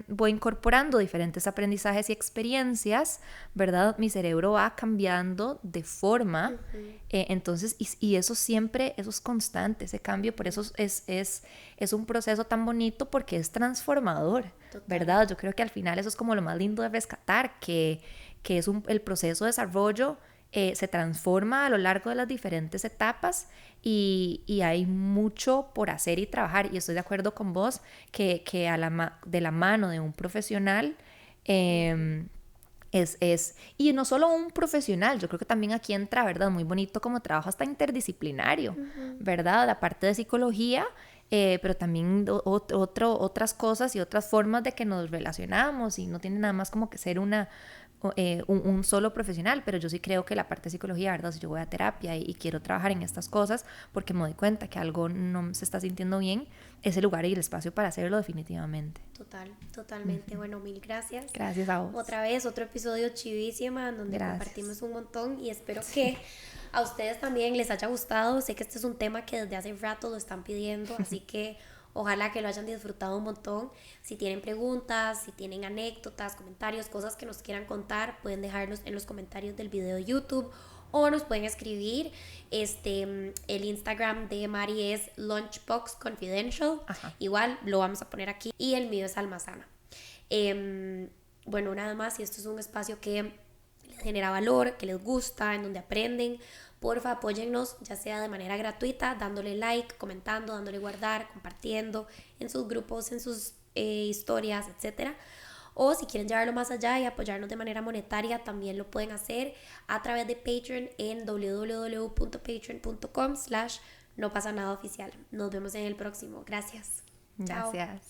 Speaker 2: voy incorporando diferentes aprendizajes y experiencias, ¿verdad? Mi cerebro va cambiando de forma, entonces, y eso siempre, eso es constante, ese cambio, por eso es un proceso tan bonito, porque es transformador, ¿verdad? Yo creo que al final eso es como lo más lindo de rescatar, que es el proceso de desarrollo se transforma a lo largo de las diferentes etapas, y hay mucho por hacer y trabajar, y estoy de acuerdo con vos que de la mano de un profesional y no solo un profesional, yo creo que también aquí entra, ¿verdad? Muy bonito como trabajo hasta interdisciplinario, ¿verdad? La parte de psicología, pero también otras cosas y otras formas de que nos relacionamos, y no tiene nada más como que ser un solo profesional, pero yo sí creo que la parte de psicología, ¿verdad? Si yo voy a terapia y quiero trabajar en estas cosas porque me doy cuenta que algo no se está sintiendo bien, es el lugar y el espacio para hacerlo, definitivamente.
Speaker 1: Totalmente. Bueno, mil gracias.
Speaker 2: Gracias a vos.
Speaker 1: Otra vez, otro episodio chivísima donde compartimos un montón, y espero que a ustedes también les haya gustado. Sé que este es un tema que desde hace rato lo están pidiendo, así que ojalá que lo hayan disfrutado un montón. Si tienen preguntas, si tienen anécdotas, comentarios, cosas que nos quieran contar, pueden dejarnos en los comentarios del video de YouTube, o nos pueden escribir. El Instagram de Mari es Lunchbox Confidential. Igual lo vamos a poner aquí. Y el mío es Almazana. Bueno, nada más, si esto es un espacio que les genera valor, que les gusta, en donde aprenden, porfa, apóyennos, ya sea de manera gratuita, dándole like, comentando, dándole guardar, compartiendo en sus grupos, en sus historias, etcétera. O si quieren llevarlo más allá y apoyarnos de manera monetaria, también lo pueden hacer a través de Patreon en www.patreon.com/nopasanadaoficial. Nos vemos en el próximo. Gracias.
Speaker 2: Gracias. Chao.